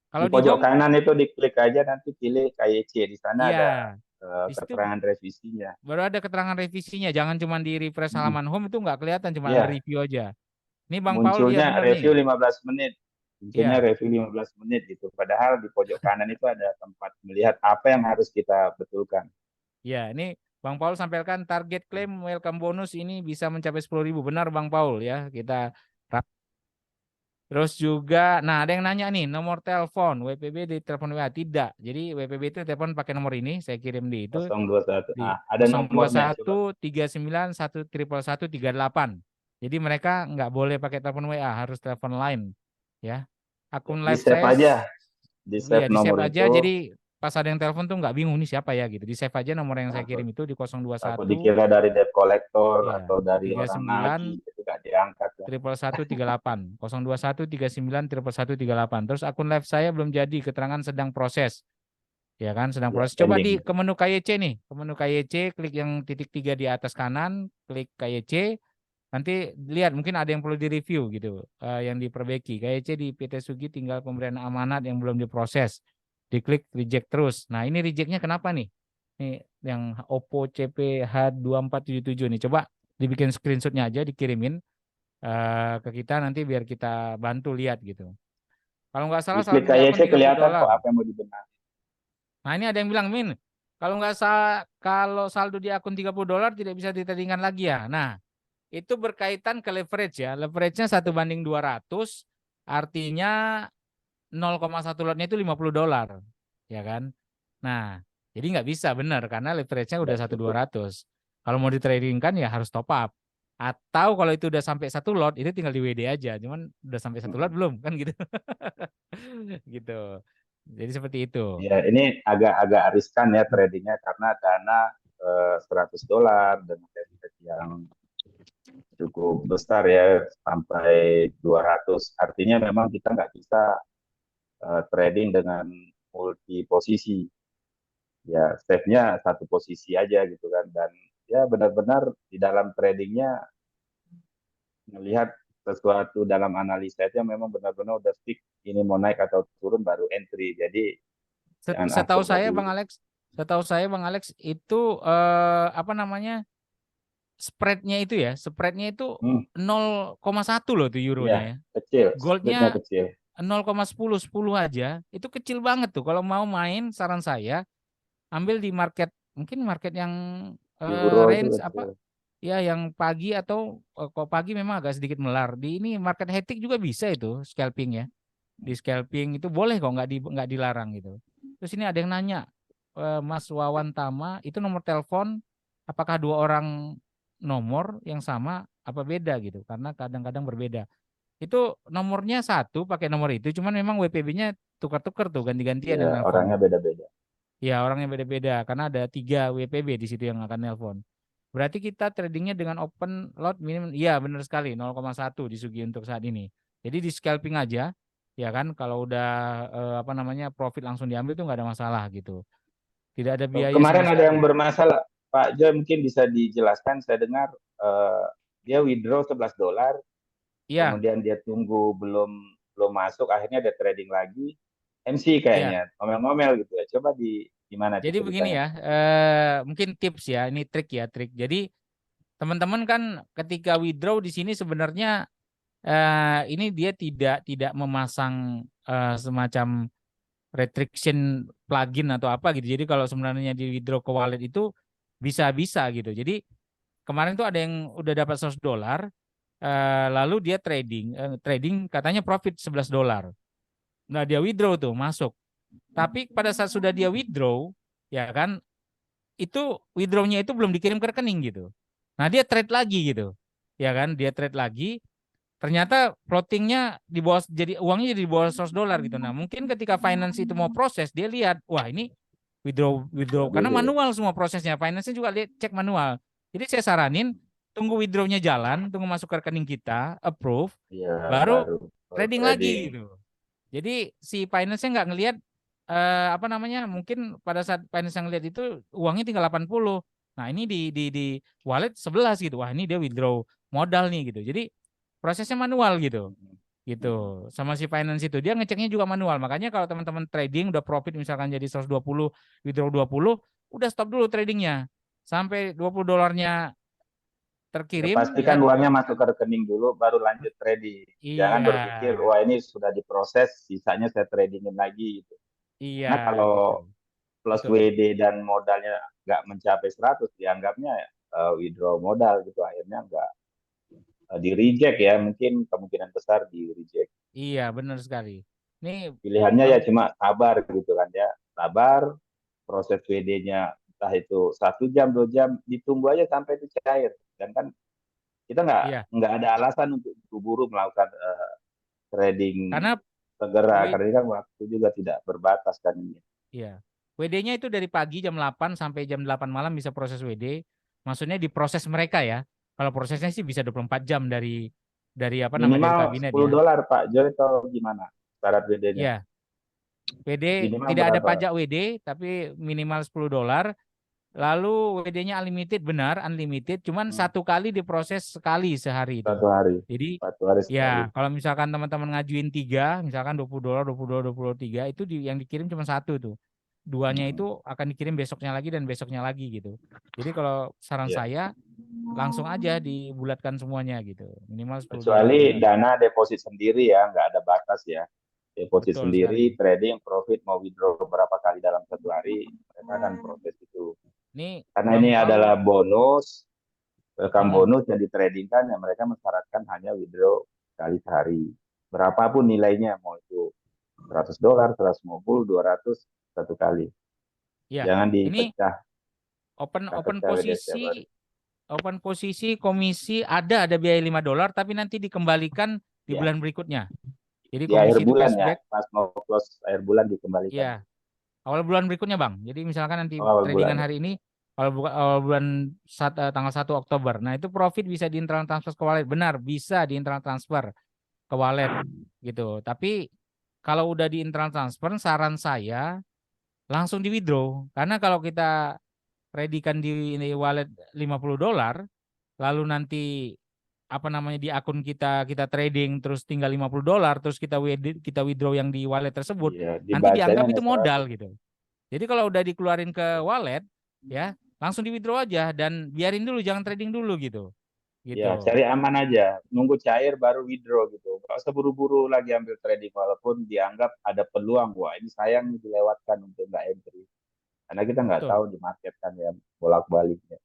[SPEAKER 2] Kalau
[SPEAKER 1] Di
[SPEAKER 2] di
[SPEAKER 1] pojok
[SPEAKER 2] home,
[SPEAKER 1] kanan itu diklik aja nanti pilih KYC. Di sana
[SPEAKER 2] iya,
[SPEAKER 1] ada
[SPEAKER 2] di situ
[SPEAKER 1] keterangan revisinya.
[SPEAKER 2] baru ada keterangan revisinya. Jangan cuma di refresh
[SPEAKER 1] Mm.
[SPEAKER 2] halaman home itu nggak kelihatan, cuma ada
[SPEAKER 1] Iya,
[SPEAKER 2] review aja. Ini Bang Paul, iya
[SPEAKER 1] munculnya
[SPEAKER 2] benar nih.
[SPEAKER 1] review 15 menit. Munculnya
[SPEAKER 2] Ya,
[SPEAKER 1] review 15 menit gitu. Padahal di pojok kanan itu ada tempat melihat apa yang harus kita betulkan.
[SPEAKER 2] ya, ini Bang Paul sampaikan target klaim welcome bonus ini bisa mencapai 10.000. Benar Bang Paul ya. Kita terus juga, nah ada yang nanya nih, nomor telepon WPB di telepon WA tidak. Jadi WPB itu telepon pakai nomor ini, saya kirim di itu
[SPEAKER 1] 021.
[SPEAKER 2] di
[SPEAKER 1] Ah, ada nomornya coba.
[SPEAKER 2] 0139131138. Jadi mereka nggak boleh pakai telepon WA, harus telepon lain ya.
[SPEAKER 1] Ya,
[SPEAKER 2] Akun
[SPEAKER 1] di
[SPEAKER 2] live
[SPEAKER 1] save
[SPEAKER 2] saya
[SPEAKER 1] aja. Di
[SPEAKER 2] ya
[SPEAKER 1] save
[SPEAKER 2] di
[SPEAKER 1] nomor
[SPEAKER 2] save aja.
[SPEAKER 1] itu.
[SPEAKER 2] Jadi pas ada yang telepon tuh nggak bingung nih siapa ya gitu. Di save aja nomor yang saya
[SPEAKER 1] Takut,
[SPEAKER 2] kirim itu di
[SPEAKER 1] takut
[SPEAKER 2] 021
[SPEAKER 1] dikira dari debt collector
[SPEAKER 2] ya
[SPEAKER 1] atau dari orang
[SPEAKER 2] 39
[SPEAKER 1] nagih itu gak diangkat ya.
[SPEAKER 2] 1138 021391138. Terus akun live saya belum jadi, keterangan sedang proses. Ya kan, sedang
[SPEAKER 1] Ya,
[SPEAKER 2] proses. Coba
[SPEAKER 1] pending
[SPEAKER 2] di
[SPEAKER 1] itu.
[SPEAKER 2] ke menu KYC nih, ke menu KYC, klik yang titik 3 di atas kanan, klik KYC. Nanti lihat mungkin ada yang perlu direview gitu, yang diperbaiki. KYC di PT Sugi tinggal pemberian amanat yang belum diproses. Diklik reject terus. Nah, ini rejectnya kenapa nih? Nih yang Oppo CP H2477 nih. Coba dibikin screenshotnya aja, dikirimin ke kita nanti biar kita bantu lihat gitu. Kalau nggak salah
[SPEAKER 1] Diklik
[SPEAKER 2] saldo di akun
[SPEAKER 1] KYC
[SPEAKER 2] 30
[SPEAKER 1] kelihatan
[SPEAKER 2] dolar.
[SPEAKER 1] kok apa yang mau dibenahi.
[SPEAKER 2] Nah, ini ada yang bilang, Min, kalau nggak salah, kalau saldo di akun 30 dolar tidak bisa ditandingkan lagi ya. Nah, itu berkaitan ke leverage ya. Leverage-nya 1:200, artinya 0,1 lotnya itu 50 dolar. Ya kan? Nah, jadi nggak bisa benar karena leverage-nya udah
[SPEAKER 1] Tidak
[SPEAKER 2] satu dua
[SPEAKER 1] cukup.
[SPEAKER 2] ratus. Kalau mau ditradingkan ya harus top up. Atau kalau itu udah sampai 1 lot, itu tinggal di WD aja. Cuman udah sampai 1 lot belum kan gitu. Gitu. Jadi seperti itu.
[SPEAKER 1] Ya, ini agak-agak riskan ya tradingnya karena dana $100 dengan deposit yang cukup besar ya sampai 200. Artinya memang kita nggak bisa trading dengan multi posisi. Ya, stepnya satu posisi aja gitu kan. Dan ya benar-benar di dalam tradingnya melihat sesuatu dalam analisa itu memang benar-benar udah fix ini mau naik atau turun baru entry. Jadi jangan
[SPEAKER 2] Setahu
[SPEAKER 1] asal
[SPEAKER 2] saya
[SPEAKER 1] dari
[SPEAKER 2] Bang Alex, itu apa namanya? Spreadnya itu
[SPEAKER 1] hmm,
[SPEAKER 2] 0,1 loh tuh euronya
[SPEAKER 1] iya
[SPEAKER 2] ya.
[SPEAKER 1] kecil, spreadnya
[SPEAKER 2] Goldnya
[SPEAKER 1] kecil.
[SPEAKER 2] 0,10 10 aja, itu kecil banget tuh. Kalau mau main, saran saya ambil di market, mungkin market yang
[SPEAKER 1] Euro itu
[SPEAKER 2] range
[SPEAKER 1] kecil.
[SPEAKER 2] apa ya, yang pagi atau kok pagi memang agak sedikit melar. Di ini market hektik juga bisa itu scalping ya. Di scalping itu boleh kok, nggak dilarang gitu. Terus ini ada yang nanya, Mas Wawan Tama itu nomor telepon apakah dua orang nomor yang sama apa beda gitu? Karena kadang-kadang berbeda. Itu nomornya satu pakai nomor itu, cuman memang WPB-nya tukar-tukar tuh, ganti-gantian
[SPEAKER 1] Ya
[SPEAKER 2] yang nelpon.
[SPEAKER 1] orangnya beda-beda.
[SPEAKER 2] Ya orangnya beda-beda karena ada 3 WPB di situ yang akan nelpon. Berarti kita tradingnya dengan open lot minimum, iya benar sekali 0,1 di Sugi untuk saat ini. Jadi di scalping aja, ya kan kalau udah apa namanya profit langsung diambil tuh nggak ada masalah gitu. Tidak ada biaya
[SPEAKER 1] Kemarin
[SPEAKER 2] sama
[SPEAKER 1] ada yang
[SPEAKER 2] sekali.
[SPEAKER 1] bermasalah, Pak Jo mungkin bisa dijelaskan. Saya dengar dia withdraw $11,
[SPEAKER 2] Iya,
[SPEAKER 1] kemudian dia tunggu belum belum masuk, akhirnya dia trading lagi. MC
[SPEAKER 2] iya.
[SPEAKER 1] kayaknya ngomel-ngomel gitu ya. Coba di gimana tuh
[SPEAKER 2] Jadi begini
[SPEAKER 1] ceritanya?
[SPEAKER 2] ya, mungkin tips ya, ini trik ya, trik. Jadi teman-teman kan ketika withdraw di sini sebenarnya ini dia tidak memasang semacam restriction plugin atau apa gitu. Jadi kalau sebenarnya di withdraw ke wallet itu bisa-bisa gitu. Jadi kemarin tuh ada yang udah dapat $100, lalu dia trading katanya profit $11. Nah, dia withdraw tuh masuk. Tapi pada saat sudah dia withdraw, ya kan, itu withdrawnya itu belum dikirim ke rekening gitu. Nah, dia trade lagi gitu. Ya kan, dia trade lagi, ternyata floatingnya di bawah, jadi uangnya jadi di bawah $100 gitu. Nah, mungkin ketika finance itu mau proses, dia lihat, wah ini withdraw
[SPEAKER 1] Lebih
[SPEAKER 2] karena
[SPEAKER 1] deh.
[SPEAKER 2] manual semua prosesnya. Finance-nya juga lihat, cek manual. Jadi saya saranin tunggu withdrawnya jalan, tunggu masuk ke rekening kita, approve,
[SPEAKER 1] Ya
[SPEAKER 2] baru
[SPEAKER 1] baru
[SPEAKER 2] trading
[SPEAKER 1] trading.
[SPEAKER 2] lagi gitu. Jadi si finance-nya nggak ngelihat apa namanya, mungkin pada saat finance yang ngelihat itu uangnya tinggal 80. Nah, ini di wallet 11 gitu. Wah, ini dia withdraw modal nih gitu. Jadi prosesnya manual gitu. gitu. Sama si finance itu dia ngeceknya juga manual. Makanya kalau teman-teman trading udah profit misalkan jadi 120, withdraw 20, udah stop dulu tradingnya sampai $20
[SPEAKER 1] Ya,
[SPEAKER 2] terkirim ya.
[SPEAKER 1] pastikan uangnya masuk ke rekening dulu, baru lanjut trading. Jangan
[SPEAKER 2] Iya,
[SPEAKER 1] berpikir, wah ini sudah diproses, sisanya saya tradingin lagi. Gitu.
[SPEAKER 2] iya
[SPEAKER 1] Karena kalau
[SPEAKER 2] gitu.
[SPEAKER 1] plus
[SPEAKER 2] Betul.
[SPEAKER 1] WD dan modalnya nggak mencapai 100, dianggapnya withdraw modal gitu. Akhirnya nggak di reject ya, mungkin kemungkinan besar di reject.
[SPEAKER 2] Iya, benar sekali. Ini
[SPEAKER 1] Pilihannya ya
[SPEAKER 2] Bang,
[SPEAKER 1] cuma sabar gitu kan ya, sabar, proses WD-nya entah itu 1 jam 2 jam, ditunggu aja sampai itu cair. Dan kan kita
[SPEAKER 2] iya.
[SPEAKER 1] nggak ada alasan untuk buru-buru melakukan trading
[SPEAKER 2] Karena
[SPEAKER 1] segera,
[SPEAKER 2] W
[SPEAKER 1] karena ini kan waktu juga tidak berbatas kan ini.
[SPEAKER 2] iya. WD-nya itu dari pagi jam 8 sampai jam 8 malam bisa proses WD. Maksudnya diproses mereka ya. Kalau prosesnya sih bisa 24 jam dari apa nama dari
[SPEAKER 1] Minimal
[SPEAKER 2] kabinet ya.
[SPEAKER 1] $10 Pak Joy, atau gimana syarat WD-nya?
[SPEAKER 2] Iya, WD
[SPEAKER 1] Minimal
[SPEAKER 2] tidak ada
[SPEAKER 1] berapa?
[SPEAKER 2] pajak WD tapi minimal $10. Lalu WD-nya unlimited, benar unlimited, cuman
[SPEAKER 1] Hmm,
[SPEAKER 2] satu kali diproses sekali sehari itu.
[SPEAKER 1] 1 hari,
[SPEAKER 2] Jadi
[SPEAKER 1] 1 hari sekali.
[SPEAKER 2] ya kalau misalkan teman-teman ngajuin tiga, misalkan $20, $20, 23 itu yang dikirim cuma satu tuh. Duanya
[SPEAKER 1] Hmm,
[SPEAKER 2] itu akan dikirim besoknya lagi dan besoknya lagi gitu. Jadi kalau saran
[SPEAKER 1] iya.
[SPEAKER 2] saya langsung aja dibulatkan semuanya gitu. Minimal $10
[SPEAKER 1] Kecuali
[SPEAKER 2] benar.
[SPEAKER 1] dana deposit sendiri ya, nggak ada batas ya. Deposit
[SPEAKER 2] Betul
[SPEAKER 1] sendiri,
[SPEAKER 2] sekali.
[SPEAKER 1] trading, profit, mau withdraw berapa kali dalam 1 hari, mereka akan proses itu.
[SPEAKER 2] Ini
[SPEAKER 1] Karena
[SPEAKER 2] Bang
[SPEAKER 1] ini adalah
[SPEAKER 2] Paul,
[SPEAKER 1] bonus, welcome
[SPEAKER 2] mm-mm,
[SPEAKER 1] bonus yang ditradingkan, ya mereka mensyaratkan hanya withdraw kali sehari. Berapapun nilainya, mau itu $100, 150, 200, 1 kali.
[SPEAKER 2] ya.
[SPEAKER 1] Jangan
[SPEAKER 2] Ini
[SPEAKER 1] dipecah,
[SPEAKER 2] open
[SPEAKER 1] kita
[SPEAKER 2] open
[SPEAKER 1] pecah WD setiap hari.
[SPEAKER 2] posisi Open posisi komisi ada biaya $5 tapi nanti dikembalikan di
[SPEAKER 1] Ya,
[SPEAKER 2] bulan berikutnya. Jadi
[SPEAKER 1] di akhir
[SPEAKER 2] komisi itu
[SPEAKER 1] bulan ya,
[SPEAKER 2] cashback
[SPEAKER 1] pas mau close akhir bulan dikembalikan.
[SPEAKER 2] ya awal bulan berikutnya Bang. Jadi misalkan nanti
[SPEAKER 1] Oh, awal bulan
[SPEAKER 2] tradingan
[SPEAKER 1] ya.
[SPEAKER 2] hari ini awal bulan tanggal 1 Oktober. Nah, itu profit bisa di internal transfer ke wallet. Benar, bisa di internal transfer ke wallet gitu. Tapi kalau udah di internal transfer saran saya langsung di withdraw karena kalau kita readykan di ini wallet $50 lalu nanti apa namanya di akun kita kita trading terus tinggal $50 terus kita withdraw yang di wallet tersebut
[SPEAKER 1] Iya,
[SPEAKER 2] nanti
[SPEAKER 1] dibacanya
[SPEAKER 2] dianggap
[SPEAKER 1] hanya
[SPEAKER 2] itu modal
[SPEAKER 1] 100.
[SPEAKER 2] gitu. Jadi kalau udah dikeluarin ke wallet ya langsung di withdraw aja dan biarin dulu jangan trading dulu gitu.
[SPEAKER 1] Ya,
[SPEAKER 2] Gitu.
[SPEAKER 1] cari aman aja. Nunggu cair baru withdraw gitu. Gak usah buru-buru lagi ambil trading, walaupun dianggap ada peluang. Wah, ini sayang nih dilewatkan untuk nggak entry. Karena kita nggak
[SPEAKER 2] Betul.
[SPEAKER 1] tahu di market kan ya, bolak-baliknya.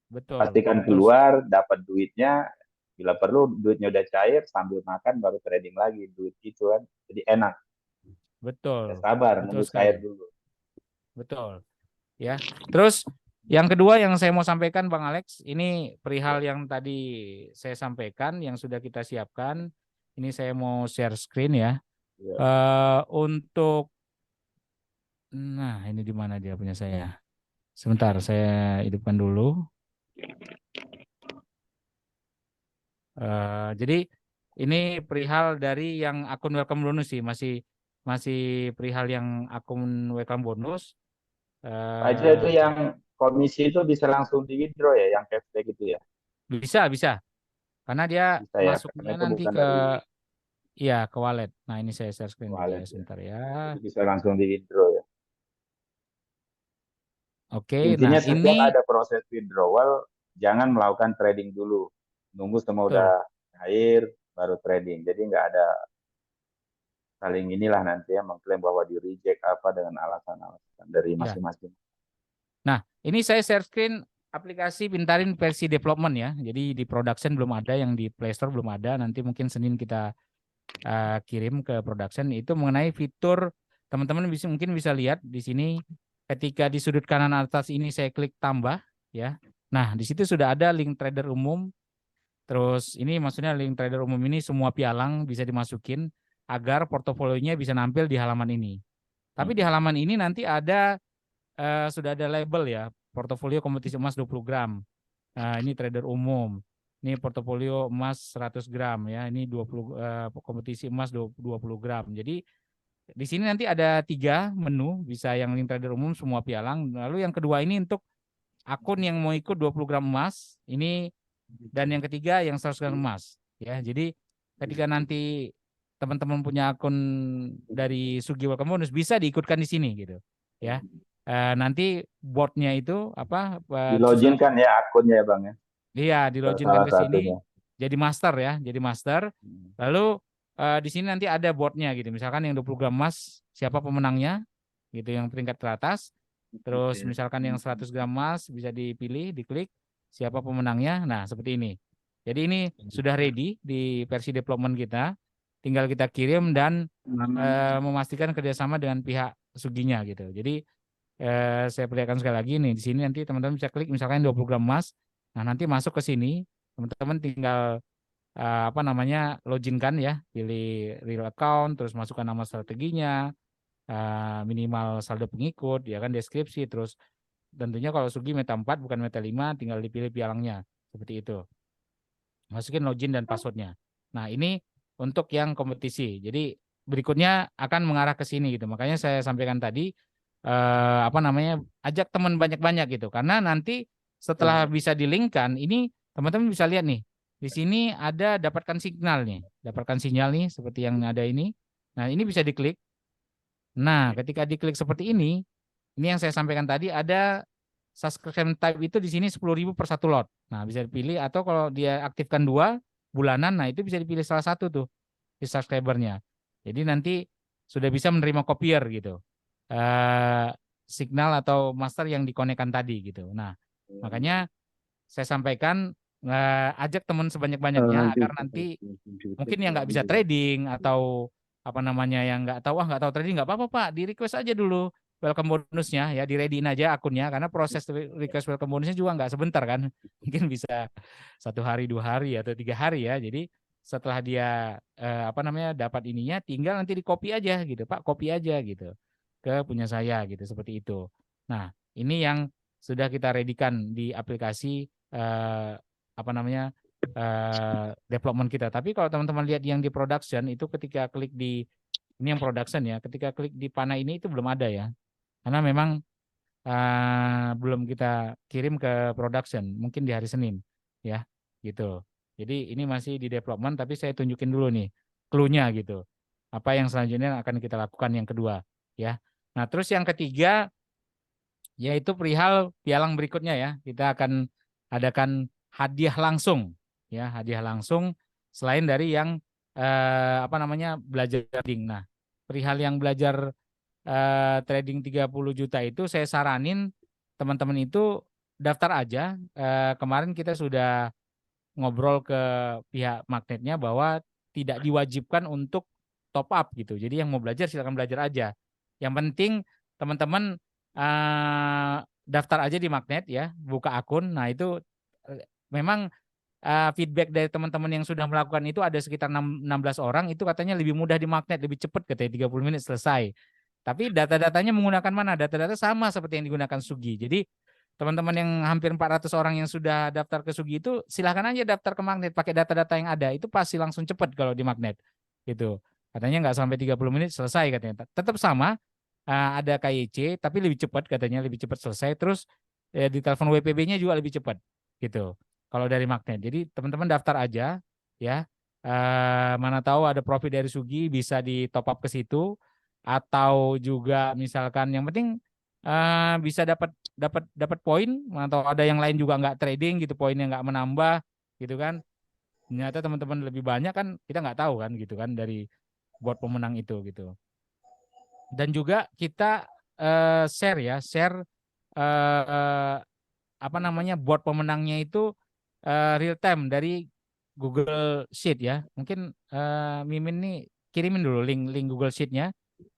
[SPEAKER 2] Betul.
[SPEAKER 1] Pastikan
[SPEAKER 2] Betul.
[SPEAKER 1] keluar, dapat duitnya. Bila perlu, duitnya udah cair, sambil makan baru trading lagi. Duit itu kan. Jadi enak.
[SPEAKER 2] Betul.
[SPEAKER 1] Ya sabar,
[SPEAKER 2] Betul
[SPEAKER 1] nunggu
[SPEAKER 2] sekali.
[SPEAKER 1] cair dulu.
[SPEAKER 2] Betul. Ya. Terus yang kedua yang saya mau sampaikan Bang Alex, ini perihal
[SPEAKER 1] Ya,
[SPEAKER 2] yang tadi saya sampaikan yang sudah kita siapkan. Ini saya mau share screen ya.
[SPEAKER 1] ya.
[SPEAKER 2] Untuk nah ini di mana dia punya saya. Sebentar saya hidupkan dulu. Jadi ini perihal dari yang akun welcome bonus sih masih masih perihal yang akun welcome bonus.
[SPEAKER 1] Pak Ija, itu
[SPEAKER 2] Eh,
[SPEAKER 1] yang komisi itu bisa langsung di withdraw ya, yang cashback itu ya.
[SPEAKER 2] bisa karena dia
[SPEAKER 1] Bisa ya, karena
[SPEAKER 2] masuknya
[SPEAKER 1] itu
[SPEAKER 2] nanti
[SPEAKER 1] bukan
[SPEAKER 2] ke
[SPEAKER 1] dari
[SPEAKER 2] ya ke wallet. Nah ini saya share screen dulu ya
[SPEAKER 1] wallet ya.
[SPEAKER 2] sebentar ya.
[SPEAKER 1] Jadi bisa langsung di withdraw ya.
[SPEAKER 2] Oke, nah
[SPEAKER 1] Intinya
[SPEAKER 2] ini
[SPEAKER 1] setiap ada proses withdrawal, jangan melakukan trading dulu. Nunggu semua udah
[SPEAKER 2] betul
[SPEAKER 1] cair, baru trading. Jadi nggak ada saling inilah nanti ya mengklaim bahwa di reject apa dengan alasan-alasan dari
[SPEAKER 2] ya.
[SPEAKER 1] masing-masing.
[SPEAKER 2] Nah ini saya share screen aplikasi Pintarin versi development ya. Jadi di production belum ada, yang di Play Store belum ada. Nanti mungkin Senin kita kirim ke production itu mengenai fitur teman-teman mungkin bisa lihat di sini ketika di sudut kanan atas ini saya klik tambah ya. Nah, di situ sudah ada link trader umum. Terus ini maksudnya link trader umum ini semua pialang bisa dimasukin agar portofolionya bisa nampil di halaman ini. Tapi di
[SPEAKER 1] Hmm.
[SPEAKER 2] halaman ini nanti ada sudah ada label ya, portofolio kompetisi emas 20 gram. Nah, ini trader umum. Ini portofolio emas 100 gram ya. Ini 20 kompetisi emas 20 gram. Jadi di sini nanti ada 3 menu, bisa yang link trader umum semua pialang. Lalu yang kedua ini untuk akun yang mau ikut 20 gram emas. Ini dan yang ketiga yang 100 gram emas ya. Jadi ketika nanti teman-teman punya akun dari Sugi Welcome Bonus bisa diikutkan di sini gitu ya. Nanti botnya itu apa
[SPEAKER 1] Di
[SPEAKER 2] susunan.
[SPEAKER 1] login kan ya akunnya ya Bang ya.
[SPEAKER 2] Iya, diloginkan
[SPEAKER 1] Salah
[SPEAKER 2] ke sini
[SPEAKER 1] satunya.
[SPEAKER 2] jadi master ya, jadi master. Lalu di sini nanti ada boardnya gitu. Misalkan yang 20 gram emas siapa pemenangnya gitu yang peringkat teratas. Terus misalkan yang 100 gram emas bisa dipilih, diklik siapa pemenangnya. Nah, seperti ini. Jadi ini sudah ready di versi development kita. Tinggal kita kirim dan memastikan kerjasama dengan pihak Suginya gitu. Jadi saya perlihatkan sekali lagi nih di sini nanti teman-teman bisa klik misalkan 20 gram emas. Nah, nanti masuk ke sini, teman-teman tinggal apa namanya login kan ya, pilih real account, terus masukkan nama strateginya, minimal saldo pengikut, ya kan deskripsi, terus tentunya kalau Sugi Meta 4 bukan Meta 5, tinggal dipilih pialangnya seperti itu. Masukin login dan passwordnya. Nah, ini untuk yang kompetisi. Jadi berikutnya akan mengarah ke sini gitu. Makanya saya sampaikan tadi apa namanya ajak teman banyak-banyak gitu. Karena nanti setelah bisa di-linkkan, ini teman-teman bisa lihat nih. Di sini ada dapatkan signal nih, dapatkan sinyal nih seperti yang ada ini. Nah, ini bisa diklik. Nah, ketika diklik seperti ini yang saya sampaikan tadi ada subscription type itu di sini 10.000 per satu lot. Nah, bisa dipilih atau kalau dia aktifkan 2 bulanan, nah itu bisa dipilih salah satu tuh di subscribernya. Jadi nanti sudah bisa menerima copier gitu. Eh, signal atau master yang dikonekkan tadi gitu. Nah, makanya saya sampaikan ajak teman sebanyak-banyaknya agar nanti mungkin yang nggak bisa trading atau apa namanya yang nggak tahu nggak tahu trading nggak apa-apa Pak, di request aja dulu welcome bonusnya ya, di readyin aja akunnya karena proses request welcome bonusnya juga nggak sebentar kan mungkin bisa 1 hari 2 hari atau 3 hari ya. Jadi setelah dia apa namanya dapat ininya tinggal nanti di copy aja gitu Pak, copy aja gitu ke punya saya gitu seperti itu. Nah, ini yang sudah kita readykan di aplikasi apa namanya development kita. Tapi kalau teman-teman lihat yang di production itu ketika klik di ini yang production ya, ketika klik di panah ini itu belum ada ya. Karena memang belum kita kirim ke production, mungkin di hari Senin ya, gitu. Jadi ini masih di development tapi saya tunjukin dulu nih clue-nya gitu. Apa yang selanjutnya akan kita lakukan yang kedua ya. Nah, terus yang ketiga yaitu perihal pialang berikutnya ya. Kita akan adakan hadiah langsung ya, hadiah langsung selain dari yang apa namanya belajar trading. Nah, perihal yang belajar trading 30 juta itu saya saranin teman-teman itu daftar aja. Kemarin kita sudah ngobrol ke pihak magnetnya bahwa tidak diwajibkan untuk top up gitu. Jadi yang mau belajar silakan belajar aja. Yang penting teman-teman daftar aja di magnet ya, buka akun. Nah, itu memang feedback dari teman-teman yang sudah melakukan itu ada sekitar 16 orang itu katanya lebih mudah di magnet, lebih cepat katanya 30 menit selesai. Tapi data-datanya menggunakan mana? Data-data sama seperti yang digunakan Sugi. Jadi teman-teman yang hampir 400 orang yang sudah daftar ke Sugi itu silahkan aja daftar ke magnet pakai data-data yang ada. Itu pasti langsung cepat kalau di magnet. Gitu. Katanya nggak sampai 30 menit selesai katanya. Tetap sama ada KYC tapi lebih cepat katanya, lebih cepat selesai. Terus di telepon WPB-nya juga lebih cepat gitu. Kalau dari magnet. Jadi teman-teman daftar aja ya. Mana tahu ada profit dari Sugi bisa di top up ke situ atau juga misalkan yang penting bisa dapat dapat dapat poin atau ada yang lain juga nggak trading gitu poinnya nggak menambah gitu kan, ternyata teman-teman lebih banyak kan kita nggak tahu kan gitu kan dari buat pemenang itu gitu. Dan juga kita share ya share apa namanya buat pemenangnya itu real time dari Google Sheet ya. Mungkin Mimin nih kirimin dulu link Google Sheet-nya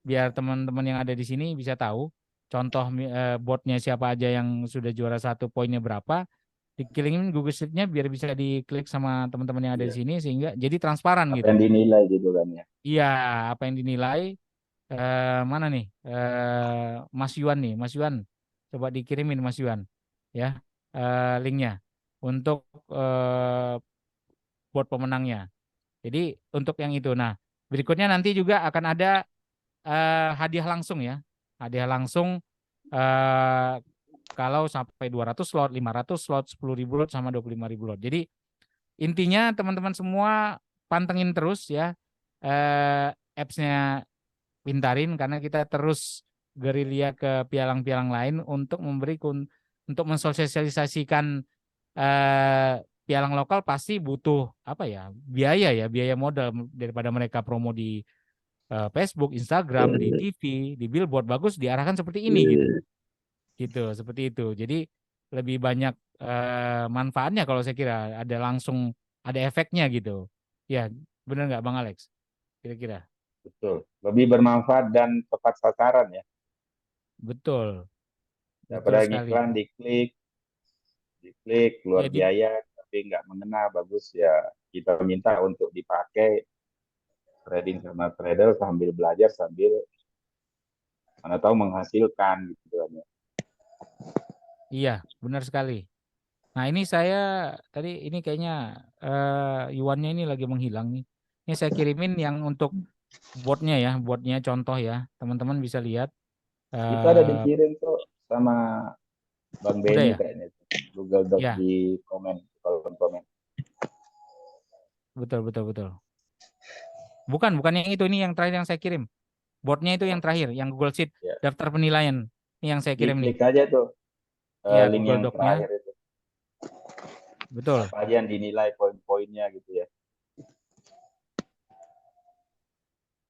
[SPEAKER 2] biar teman-teman yang ada di sini bisa tahu contoh botnya siapa aja yang sudah juara satu poinnya berapa, dikirimin Google Sheet-nya biar bisa diklik sama teman-teman yang ada di
[SPEAKER 1] Iya.
[SPEAKER 2] sini sehingga jadi transparan
[SPEAKER 1] Apa
[SPEAKER 2] gitu.
[SPEAKER 1] yang dinilai gitu kan ya.
[SPEAKER 2] Iya, apa yang dinilai mana nih Mas Yuan nih, Mas Yuan coba dikirimin Mas Yuan ya linknya untuk bot pemenangnya. Jadi untuk yang itu. Nah, berikutnya nanti juga akan ada hadiah langsung ya. Hadiah langsung eh, kalau sampai 200 slot, 500 slot, 10.000 lot sama 25.000 lot. Jadi intinya teman-teman semua pantengin terus ya. apps-nya Pintarin, karena kita terus gerilya ke pialang-pialang lain untuk untuk mensosialisasikan eh, pialang lokal. Pasti butuh apa ya, biaya modal daripada mereka promo di Facebook, Instagram, di TV, di billboard. Bagus diarahkan seperti ini gitu seperti itu. Jadi lebih banyak manfaatnya kalau saya kira, ada langsung ada efeknya gitu ya. Benar nggak Bang Alex kira-kira?
[SPEAKER 1] Betul. Lebih bermanfaat dan tepat sasaran ya.
[SPEAKER 2] Betul, betul
[SPEAKER 1] Daripada
[SPEAKER 2] sekali.
[SPEAKER 1] iklan diklik keluar
[SPEAKER 2] Ya
[SPEAKER 1] biaya tapi nggak mengena, bagus ya kita minta untuk dipakai trading sama trader sambil belajar sambil mana tahu menghasilkan gitu kan ya.
[SPEAKER 2] iya, benar sekali. Nah, ini saya tadi ini kayaknya Yuannya ini lagi menghilang nih. Ini saya kirimin yang untuk botnya ya, botnya contoh ya. Teman-teman bisa lihat.
[SPEAKER 1] Itu ada
[SPEAKER 2] eh
[SPEAKER 1] dikirim tuh sama Bang
[SPEAKER 2] Udah
[SPEAKER 1] Benny
[SPEAKER 2] ya?
[SPEAKER 1] kayaknya Google Doc
[SPEAKER 2] Ya,
[SPEAKER 1] di komen, kolom komen.
[SPEAKER 2] betul betul betul. Bukan yang itu, ini yang terakhir yang saya kirim. Botnya itu yang terakhir, yang Google Sheet,
[SPEAKER 1] Ya,
[SPEAKER 2] daftar penilaian. Ini yang saya kirim nih.
[SPEAKER 1] diklik aja tuh
[SPEAKER 2] Ya,
[SPEAKER 1] link
[SPEAKER 2] Google
[SPEAKER 1] yang
[SPEAKER 2] Doc-nya.
[SPEAKER 1] terakhir itu.
[SPEAKER 2] Betul.
[SPEAKER 1] Apa aja yang dinilai poin-poinnya gitu ya.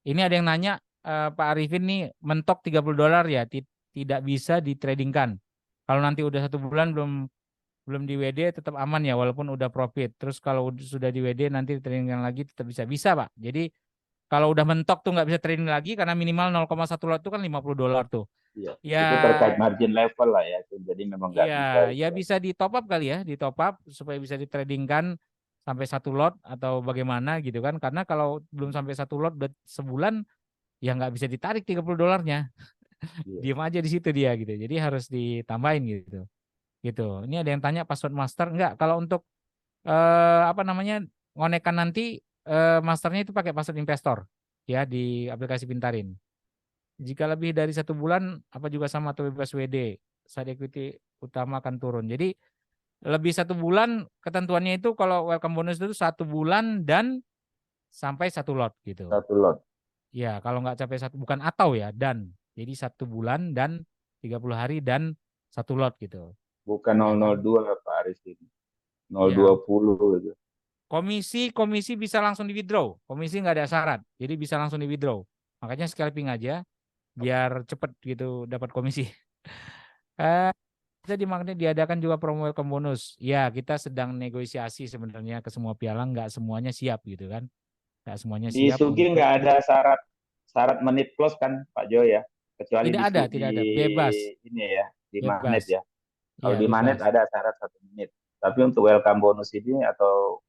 [SPEAKER 2] Ini ada yang nanya, Pak Arifin nih mentok $30 ya, tidak bisa ditradingkan. Kalau nanti udah 1 bulan belum belum di WD tetap aman ya walaupun udah profit. Terus kalau sudah di WD nanti tradingkan lagi tetap bisa. Bisa, Pak. Jadi kalau udah mentok tuh nggak bisa trading lagi karena minimal 0,1 lot itu kan $50 tuh.
[SPEAKER 1] Iya.
[SPEAKER 2] Ya,
[SPEAKER 1] Itu terkait margin level lah ya. Itu. Jadi memang nggak
[SPEAKER 2] iya,
[SPEAKER 1] bisa
[SPEAKER 2] ya
[SPEAKER 1] itu.
[SPEAKER 2] bisa di top up kali ya, di top up supaya bisa ditradingkan sampai 1 lot atau bagaimana gitu kan. Karena kalau belum sampai 1 lot udah sebulan ya nggak bisa ditarik $30-nya.
[SPEAKER 1] Iya.
[SPEAKER 2] Diem aja di situ dia gitu. Jadi harus ditambahin gitu. Gitu. Ini ada yang tanya password master enggak? Kalau untuk apa namanya, ngonekan nanti masternya itu pakai password investor ya di aplikasi Pintarin. Jika lebih dari 1 bulan apa juga sama atau bebas WD, side equity utama akan turun. Jadi lebih 1 bulan ketentuannya itu kalau welcome bonus itu 1 bulan dan sampai 1 lot gitu.
[SPEAKER 1] Satu lot.
[SPEAKER 2] Ya kalau nggak capai bukan atau ya, dan jadi 1 bulan dan 30 hari dan 1 lot gitu.
[SPEAKER 1] Bukan
[SPEAKER 2] Ya kan?
[SPEAKER 1] 002 Pak Aris ini.
[SPEAKER 2] Ya,
[SPEAKER 1] 020 gitu.
[SPEAKER 2] komisi bisa langsung di withdraw. Komisi nggak ada syarat, jadi bisa langsung di withdraw. Makanya scalping aja biar cepet gitu dapat komisi. Eh, Jadi makanya diadakan juga promo welcome bonus. Ya, kita sedang negosiasi sebenarnya ke semua pialang, nggak semuanya siap gitu kan. Nggak semuanya
[SPEAKER 1] Di
[SPEAKER 2] siap
[SPEAKER 1] Sugi
[SPEAKER 2] untuk
[SPEAKER 1] nggak ada syarat syarat menit close kan Pak Jo ya. Kecuali di
[SPEAKER 2] tidak ada, bebas,
[SPEAKER 1] ini ya, di magnet
[SPEAKER 2] bebas.
[SPEAKER 1] ya. Kalau
[SPEAKER 2] Ya,
[SPEAKER 1] di magnet
[SPEAKER 2] bebas.
[SPEAKER 1] ada syarat 1 menit. Tapi untuk welcome bonus ini atau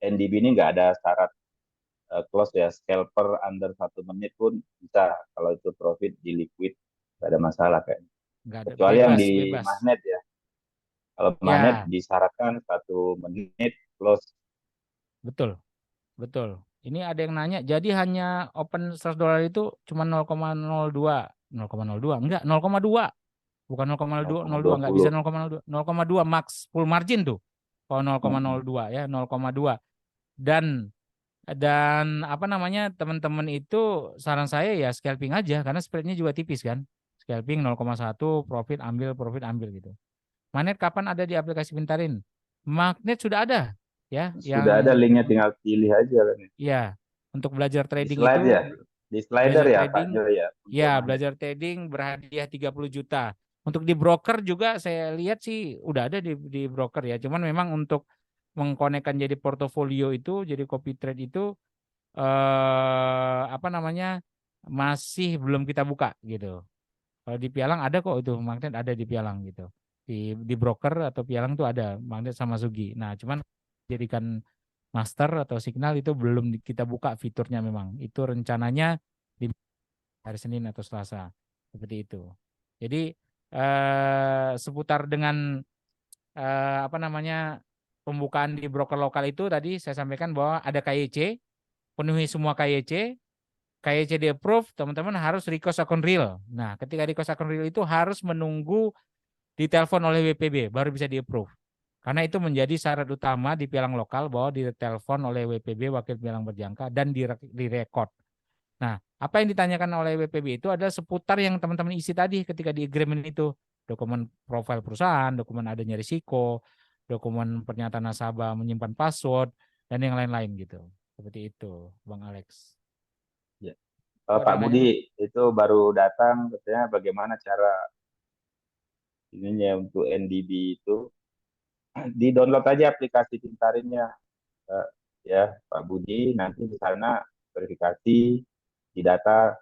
[SPEAKER 1] NDB ini nggak ada syarat close ya. Scalper under 1 menit pun bisa kalau itu profit di liquid nggak ada masalah kayaknya.
[SPEAKER 2] Nggak ada,
[SPEAKER 1] Kecuali yang
[SPEAKER 2] bebas,
[SPEAKER 1] di
[SPEAKER 2] bebas.
[SPEAKER 1] magnet ya. Kalau magnet
[SPEAKER 2] Ya,
[SPEAKER 1] disyaratkan 1 menit close.
[SPEAKER 2] betul, betul. Ini ada yang nanya, jadi hanya open $100 itu cuma 0,02, 0,02, enggak, 0,2. Bukan 0,02, nggak bisa
[SPEAKER 1] 0,20.
[SPEAKER 2] 0,02, 0,2 max full margin tuh. Kalau
[SPEAKER 1] Hmm.
[SPEAKER 2] 0,02 ya, 0,2. Dan apa namanya, teman-teman itu saran saya ya scalping aja karena spreadnya juga tipis kan. Scalping 0,1, profit ambil gitu. Magnet kapan ada di aplikasi Pintarin? Magnet sudah ada ya, yang
[SPEAKER 1] Sudah ada linknya, tinggal pilih aja kan.
[SPEAKER 2] ya untuk belajar
[SPEAKER 1] Di
[SPEAKER 2] trading itu,
[SPEAKER 1] slide ya. Di slider
[SPEAKER 2] belajar
[SPEAKER 1] ya Pak
[SPEAKER 2] trading
[SPEAKER 1] Jo ya
[SPEAKER 2] ya,
[SPEAKER 1] untuk magnet.
[SPEAKER 2] belajar trading berhadiah 30 juta. Untuk di broker juga saya lihat sih udah ada di broker ya. Cuman memang untuk mengkonekkan jadi portofolio itu, jadi copy trade itu apa namanya, masih belum kita buka gitu. Kalau di Pialang ada kok, itu magnet ada di Pialang gitu. Di broker atau Pialang tuh ada magnet sama Sugi. Nah, cuman jadikan master atau signal itu belum kita buka fiturnya memang. Itu rencananya di hari Senin atau Selasa. Seperti itu. Jadi seputar dengan apa namanya, pembukaan di broker lokal itu tadi saya sampaikan bahwa ada KYC, penuhi semua KYC. KYC di approve, teman-teman harus request akun real. Nah, ketika request akun real itu harus menunggu ditelepon oleh WPB baru bisa di approve. Karena itu menjadi syarat utama di pialang lokal bahwa ditelepon oleh WPB wakil pialang berjangka dan direkod. Nah, apa yang ditanyakan oleh WPB itu adalah seputar yang teman-teman isi tadi ketika di agreement itu. Dokumen profil perusahaan, dokumen adanya risiko, dokumen pernyataan nasabah menyimpan password, dan yang lain-lain gitu. Seperti itu, Bang Alex.
[SPEAKER 1] Ya.
[SPEAKER 2] Oh, ada
[SPEAKER 1] Pak
[SPEAKER 2] yang nanya?
[SPEAKER 1] Budi itu baru datang, katanya bagaimana cara ininya untuk NDB itu? Di download aja aplikasi Pintarinnya, eh, ya Pak Budi. Nanti di sana verifikasi di data,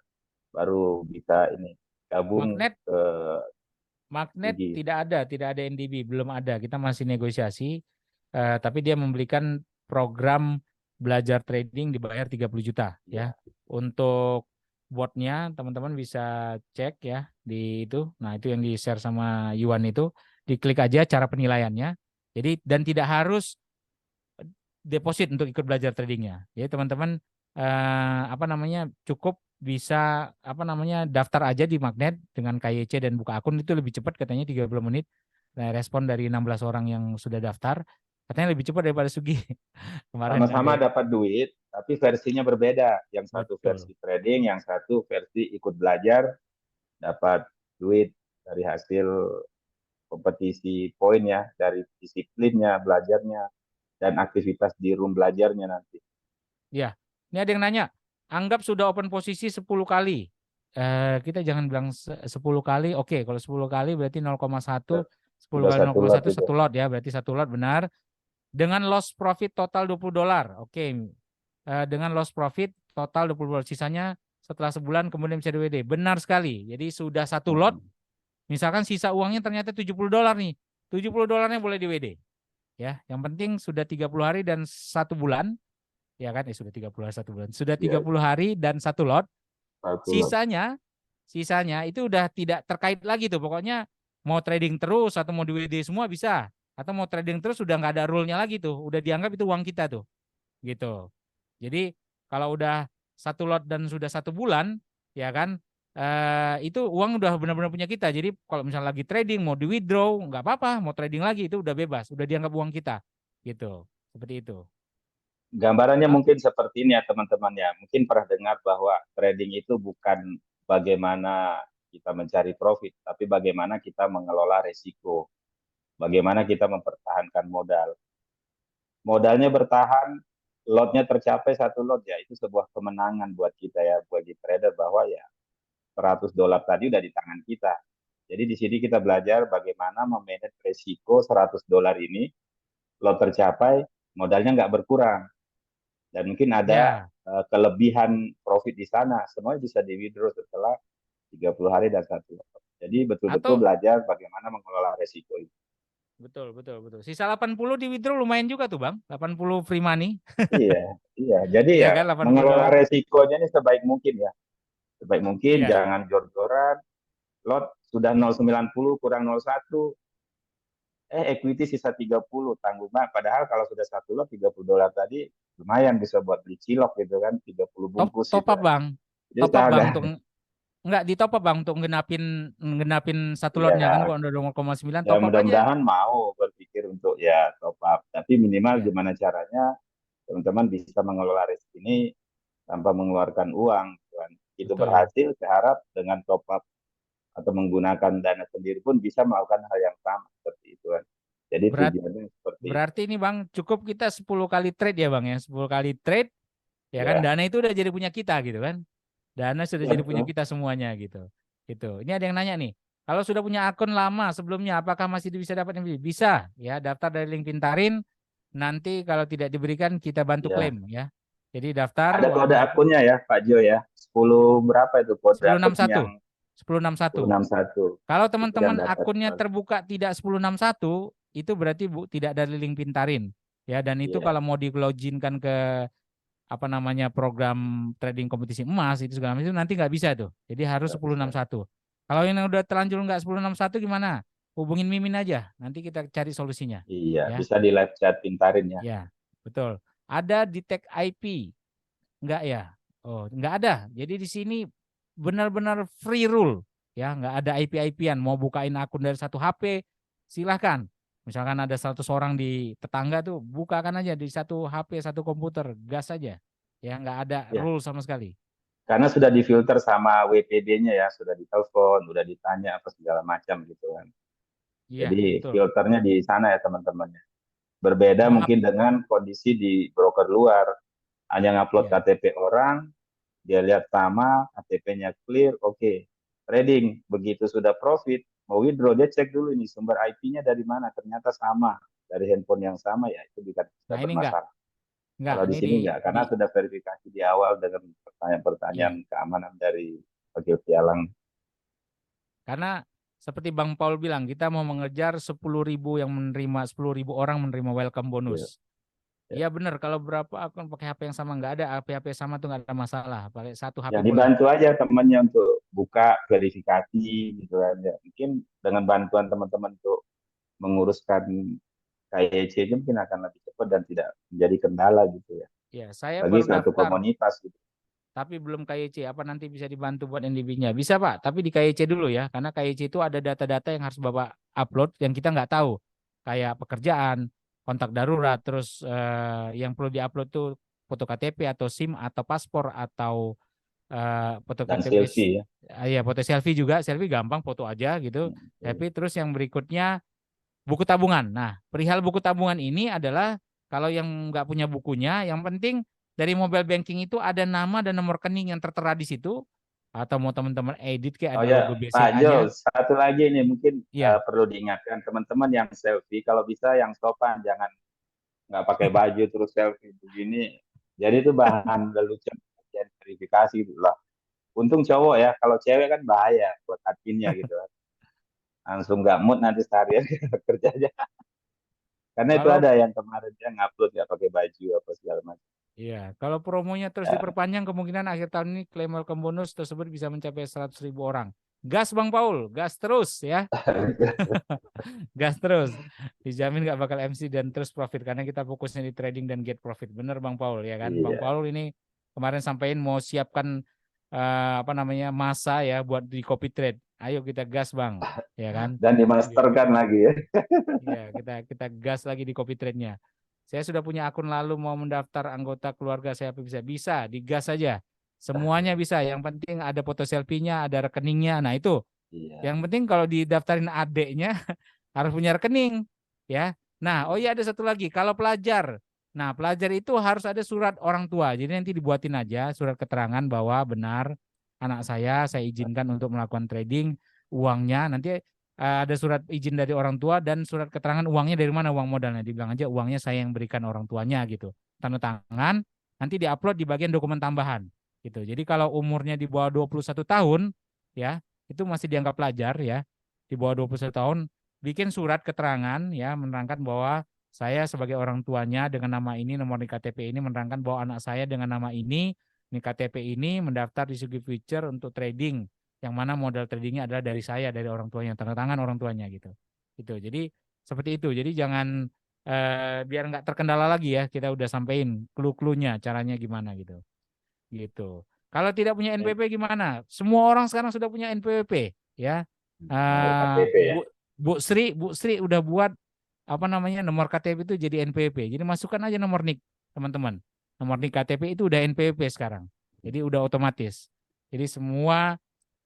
[SPEAKER 1] baru bisa ini gabung
[SPEAKER 2] Magnet
[SPEAKER 1] ke
[SPEAKER 2] Magnet
[SPEAKER 1] Digi.
[SPEAKER 2] tidak ada NDB, belum ada. Kita masih negosiasi, tapi dia memberikan program belajar trading dibayar 30 juta ya.
[SPEAKER 1] Ya,
[SPEAKER 2] Untuk botnya teman-teman bisa cek ya di itu. Nah, itu yang di-share sama Yuan itu, diklik aja cara penilaiannya. Jadi dan tidak harus deposit untuk ikut belajar tradingnya. Jadi teman-teman apa namanya cukup bisa apa namanya daftar aja di Magnet dengan KYC dan buka akun, itu lebih cepat katanya 30 menit. Nah, respon dari 16 orang yang sudah daftar katanya lebih cepat daripada Sugi. Kemarin ada
[SPEAKER 1] sama-sama dapat duit, tapi versinya berbeda. Yang satu
[SPEAKER 2] betul.
[SPEAKER 1] versi trading, yang satu versi ikut belajar, dapat duit dari hasil kompetisi poin ya, dari disiplinnya, belajarnya, dan aktivitas di room belajarnya nanti.
[SPEAKER 2] Ya. Ini ada yang nanya, anggap sudah open posisi 10 kali. Kita jangan bilang 10 kali. Oke, kalau 10 kali berarti 0,1, 10
[SPEAKER 1] Sudah
[SPEAKER 2] kali
[SPEAKER 1] satu lot
[SPEAKER 2] 0,1
[SPEAKER 1] itu.
[SPEAKER 2] satu lot ya, berarti satu lot benar. Dengan loss profit total $20. Oke. Dengan loss profit total $20. Sisanya setelah sebulan kemudian bisa DWD. Benar sekali. Jadi sudah satu lot, misalkan sisa uangnya ternyata $70 nih. $70-nya boleh DWD. Ya, yang penting sudah 30 hari dan 1 bulan. Ya kan, sudah 30 hari 1 bulan. Sudah
[SPEAKER 1] Ya,
[SPEAKER 2] 30 hari dan satu lot.
[SPEAKER 1] satu lot.
[SPEAKER 2] Sisanya itu udah tidak terkait lagi tuh. Pokoknya mau trading terus atau mau DWD semua bisa. Atau mau trading terus sudah nggak ada rule-nya lagi tuh. Udah dianggap itu uang kita tuh. Gitu. Jadi kalau udah satu lot dan sudah 1 bulan, ya kan, itu uang udah benar-benar punya kita. Jadi kalau misalnya lagi trading mau di withdraw nggak apa-apa, mau trading lagi itu udah bebas, udah dianggap uang kita, gitu. Seperti itu.
[SPEAKER 1] Gambarannya
[SPEAKER 2] Ah,
[SPEAKER 1] mungkin seperti ini ya teman-teman ya. Mungkin pernah dengar bahwa trading itu bukan bagaimana kita mencari profit, tapi bagaimana kita mengelola resiko. Bagaimana kita mempertahankan modal. Modalnya bertahan, lotnya tercapai satu lot ya, itu sebuah kemenangan buat kita ya, bagi trader, bahwa ya $100 tadi udah di tangan kita. Jadi di sini kita belajar bagaimana memanage resiko $100 ini, lot tercapai, modalnya nggak berkurang. Dan mungkin ada
[SPEAKER 2] ya,
[SPEAKER 1] kelebihan profit di sana, semua bisa di withdraw setelah 30 hari dan satu lot. Jadi betul-betul
[SPEAKER 2] atau
[SPEAKER 1] belajar bagaimana mengelola resiko itu.
[SPEAKER 2] betul, betul, betul. Sisa 80 di withdraw lumayan juga tuh, Bang. 80 free money.
[SPEAKER 1] Iya, iya. Jadi
[SPEAKER 2] Iya
[SPEAKER 1] ya
[SPEAKER 2] kan, 80
[SPEAKER 1] mengelola
[SPEAKER 2] dolar.
[SPEAKER 1] resikonya ini sebaik mungkin ya. Sebaik mungkin
[SPEAKER 2] Iya.
[SPEAKER 1] jangan jor-joran. Lot sudah 0,90 kurang 0,1, equity sisa 30, tanggung banget. Padahal kalau sudah satu lot $30 tadi, lumayan bisa buat beli cilok gitu kan, 30
[SPEAKER 2] Top
[SPEAKER 1] bungkus
[SPEAKER 2] top
[SPEAKER 1] gitu
[SPEAKER 2] up,
[SPEAKER 1] kan.
[SPEAKER 2] Bang.
[SPEAKER 1] Jadi
[SPEAKER 2] Top up,
[SPEAKER 1] sekarang
[SPEAKER 2] Bang,
[SPEAKER 1] nggak,
[SPEAKER 2] untuk enggak di top up, Bang, untuk ngenapin satu lotnya kan
[SPEAKER 1] ya,
[SPEAKER 2] kalau udah 0,9
[SPEAKER 1] ya
[SPEAKER 2] top up aja.
[SPEAKER 1] mudah-mudahan mau berpikir untuk ya top up. Tapi minimal
[SPEAKER 2] Iya,
[SPEAKER 1] gimana caranya teman-teman bisa mengelola risk ini tanpa mengeluarkan uang. Kan. Itu
[SPEAKER 2] betul.
[SPEAKER 1] berhasil, saya harap dengan top up atau menggunakan dana sendiri pun bisa melakukan hal yang sama seperti itu kan. Jadi
[SPEAKER 2] Berat
[SPEAKER 1] tujuannya seperti itu.
[SPEAKER 2] berarti ini, Bang, cukup kita 10 kali trade ya, Bang ya. 10 kali trade ya kan,
[SPEAKER 1] Ya,
[SPEAKER 2] dana itu udah jadi punya kita gitu kan. Dana sudah
[SPEAKER 1] ya
[SPEAKER 2] jadi punya
[SPEAKER 1] betul.
[SPEAKER 2] kita semuanya gitu. Gitu. Ini ada yang nanya nih. Kalau sudah punya akun lama sebelumnya, apakah masih bisa dapat MVB? Bisa ya, daftar dari link Pintarin. Nanti kalau tidak diberikan kita bantu
[SPEAKER 1] Ya.
[SPEAKER 2] klaim ya. Jadi daftar
[SPEAKER 1] Ada kode
[SPEAKER 2] walaupun sudah
[SPEAKER 1] akunnya ya, Pak Jo ya. 10 berapa itu kode akun yang
[SPEAKER 2] 1061. 1061.
[SPEAKER 1] 1061.
[SPEAKER 2] Kalau
[SPEAKER 1] Itu yang
[SPEAKER 2] teman-teman
[SPEAKER 1] dapat.
[SPEAKER 2] akunnya terbuka tidak 1061, itu berarti tidak dari link Pintarin. Ya, dan itu
[SPEAKER 1] Iya,
[SPEAKER 2] kalau mau di-loginkan ke apa namanya program trading kompetisi emas itu segala macam itu nanti nggak bisa tuh. Jadi harus
[SPEAKER 1] nggak bisa.
[SPEAKER 2] 1061. Kalau yang udah terlanjur nggak 1061 gimana? Hubungin Mimin aja. Nanti kita cari solusinya.
[SPEAKER 1] Iya,
[SPEAKER 2] Ya.
[SPEAKER 1] bisa di live chat pintarin ya.
[SPEAKER 2] Ya, betul. Ada di tag IP. Enggak ya? Oh, enggak ada. Jadi di sini benar-benar free rule. Ya, enggak ada IP-IP-an. Mau bukain akun dari satu HP, silahkan. Misalkan ada 100 orang di tetangga tuh, bukakan aja di satu HP, satu komputer, gas aja. Ya, nggak ada
[SPEAKER 1] Ya,
[SPEAKER 2] rule sama sekali.
[SPEAKER 1] karena sudah difilter sama WPD-nya ya, sudah ditelepon, sudah ditanya apa segala macam gitu kan.
[SPEAKER 2] Iya,
[SPEAKER 1] Jadi
[SPEAKER 2] betul.
[SPEAKER 1] filternya di sana ya teman-teman. Berbeda
[SPEAKER 2] Maaf,
[SPEAKER 1] mungkin dengan kondisi di broker luar, hanya ngupload
[SPEAKER 2] ya.
[SPEAKER 1] KTP orang, dia lihat sama, KTP-nya clear, oke. Trading, begitu sudah profit, mau withdraw, dia cek dulu ini sumber IP-nya dari mana, ternyata sama, dari handphone yang sama, ya itu bisa
[SPEAKER 2] Nah, ini
[SPEAKER 1] bermasalah.
[SPEAKER 2] enggak,
[SPEAKER 1] Kalau di
[SPEAKER 2] ini
[SPEAKER 1] sini enggak,
[SPEAKER 2] di
[SPEAKER 1] karena sudah verifikasi di awal dengan pertanyaan-pertanyaan
[SPEAKER 2] iya.
[SPEAKER 1] keamanan dari wakil pialang.
[SPEAKER 2] Karena seperti Bang Paul bilang, kita mau mengejar 10.000 yang menerima, 10.000 orang menerima welcome
[SPEAKER 1] Ya,
[SPEAKER 2] bonus.
[SPEAKER 1] ya.
[SPEAKER 2] Iya benar, kalau berapa akun pakai HP yang sama, nggak ada HP-HP sama tuh nggak ada masalah. Pakai satu HP
[SPEAKER 1] Ya
[SPEAKER 2] boleh.
[SPEAKER 1] dibantu aja temannya untuk buka verifikasi gitu kan. Ya, mungkin dengan bantuan teman-teman untuk menguruskan KYC itu mungkin akan lebih cepat dan tidak menjadi kendala gitu ya.
[SPEAKER 2] Ya, saya
[SPEAKER 1] Bagi
[SPEAKER 2] baru
[SPEAKER 1] satu
[SPEAKER 2] daftar,
[SPEAKER 1] komunitas gitu.
[SPEAKER 2] tapi belum KYC. Apa nanti bisa dibantu buat NDB-nya? Bisa Pak, tapi di KYC dulu ya, karena KYC itu ada data-data yang harus Bapak upload yang kita nggak tahu, kayak pekerjaan, kontak darurat, terus yang perlu diupload tuh foto KTP atau SIM atau paspor atau foto
[SPEAKER 1] Dan
[SPEAKER 2] KTP,
[SPEAKER 1] selfie ya.
[SPEAKER 2] ya foto selfie juga, selfie gampang, foto aja gitu.
[SPEAKER 1] Oke.
[SPEAKER 2] Tapi terus yang berikutnya buku tabungan. Nah, perihal buku tabungan ini adalah kalau yang nggak punya bukunya, yang penting dari mobile banking itu ada nama dan nomor rekening yang tertera di situ, atau mau teman-teman edit kayak
[SPEAKER 1] Oh
[SPEAKER 2] ada logo
[SPEAKER 1] ya, Pak
[SPEAKER 2] BCA-nya.
[SPEAKER 1] Jo, satu lagi nih mungkin
[SPEAKER 2] Iya.
[SPEAKER 1] perlu diingatkan teman-teman yang selfie, kalau bisa yang sopan, jangan nggak pakai baju terus selfie begini. Jadi itu bahan lelucon dan verifikasi gitu lah. Untung cowok ya, kalau cewek kan bahaya buat adminnya gitu. Langsung nggak mood nanti seharian kerja aja. Karena itu
[SPEAKER 2] Kalau
[SPEAKER 1] ada yang kemarin dia ngupload nggak pakai baju apa segala macam.
[SPEAKER 2] Iya, kalau promonya terus
[SPEAKER 1] Ya.
[SPEAKER 2] diperpanjang, kemungkinan akhir tahun ini klaim welcome bonus tersebut bisa mencapai 100.000 orang. Gas Bang Paul, gas terus ya. Gas terus, dijamin nggak bakal MC dan terus profit karena kita fokusnya di trading dan get profit. Bener Bang Paul ya kan? Bang
[SPEAKER 1] Iya.
[SPEAKER 2] Paul ini kemarin sampaikan mau siapkan apa namanya masa ya buat di copy trade. Ayo kita gas Bang, ya kan?
[SPEAKER 1] Dan
[SPEAKER 2] Biar
[SPEAKER 1] dimasterkan lagi ya.
[SPEAKER 2] iya kita gas lagi di copy trade-nya. Saya sudah punya akun lalu mau mendaftar anggota keluarga saya bisa digas saja. Semuanya bisa. Yang penting ada foto selfie-nya, ada rekeningnya. Nah itu
[SPEAKER 1] Iya.
[SPEAKER 2] yang penting kalau didaftarin adeknya harus punya rekening, ya. Nah, oh iya ada satu lagi, kalau pelajar. Nah, pelajar itu harus ada surat orang tua. Jadi nanti dibuatin aja surat keterangan bahwa benar anak saya izinkan untuk melakukan trading, uangnya nanti ada surat izin dari orang tua dan surat keterangan uangnya dari mana uang modalnya. Dibilang aja uangnya saya yang berikan orang tuanya gitu. Tanda tangan, nanti diupload di bagian dokumen tambahan gitu. Jadi kalau umurnya di bawah 21 tahun, ya itu masih dianggap pelajar ya, di bawah 21 tahun, bikin surat keterangan ya menerangkan bahwa saya sebagai orang tuanya dengan nama ini, nomor nik KTP ini menerangkan bahwa anak saya dengan nama ini, nik KTP ini mendaftar di Sugi Future untuk trading, yang mana modal tradingnya adalah dari saya, dari orang tuanya, tanda tangan orang tuanya gitu. Gitu. Jadi seperti itu. Jadi jangan biar nggak terkendala lagi ya, kita udah sampein clue-cluenya caranya gimana gitu. Gitu. Kalau tidak punya
[SPEAKER 1] Eh,
[SPEAKER 2] NPWP gimana? Semua orang sekarang sudah punya NPWP, ya.
[SPEAKER 1] nomor
[SPEAKER 2] Eh,
[SPEAKER 1] KTP ya.
[SPEAKER 2] Bu Sri udah buat apa namanya nomor KTP itu jadi NPWP. Jadi masukkan aja nomor NIK, teman-teman. Nomor NIK KTP itu udah NPWP sekarang. Jadi udah otomatis. Jadi semua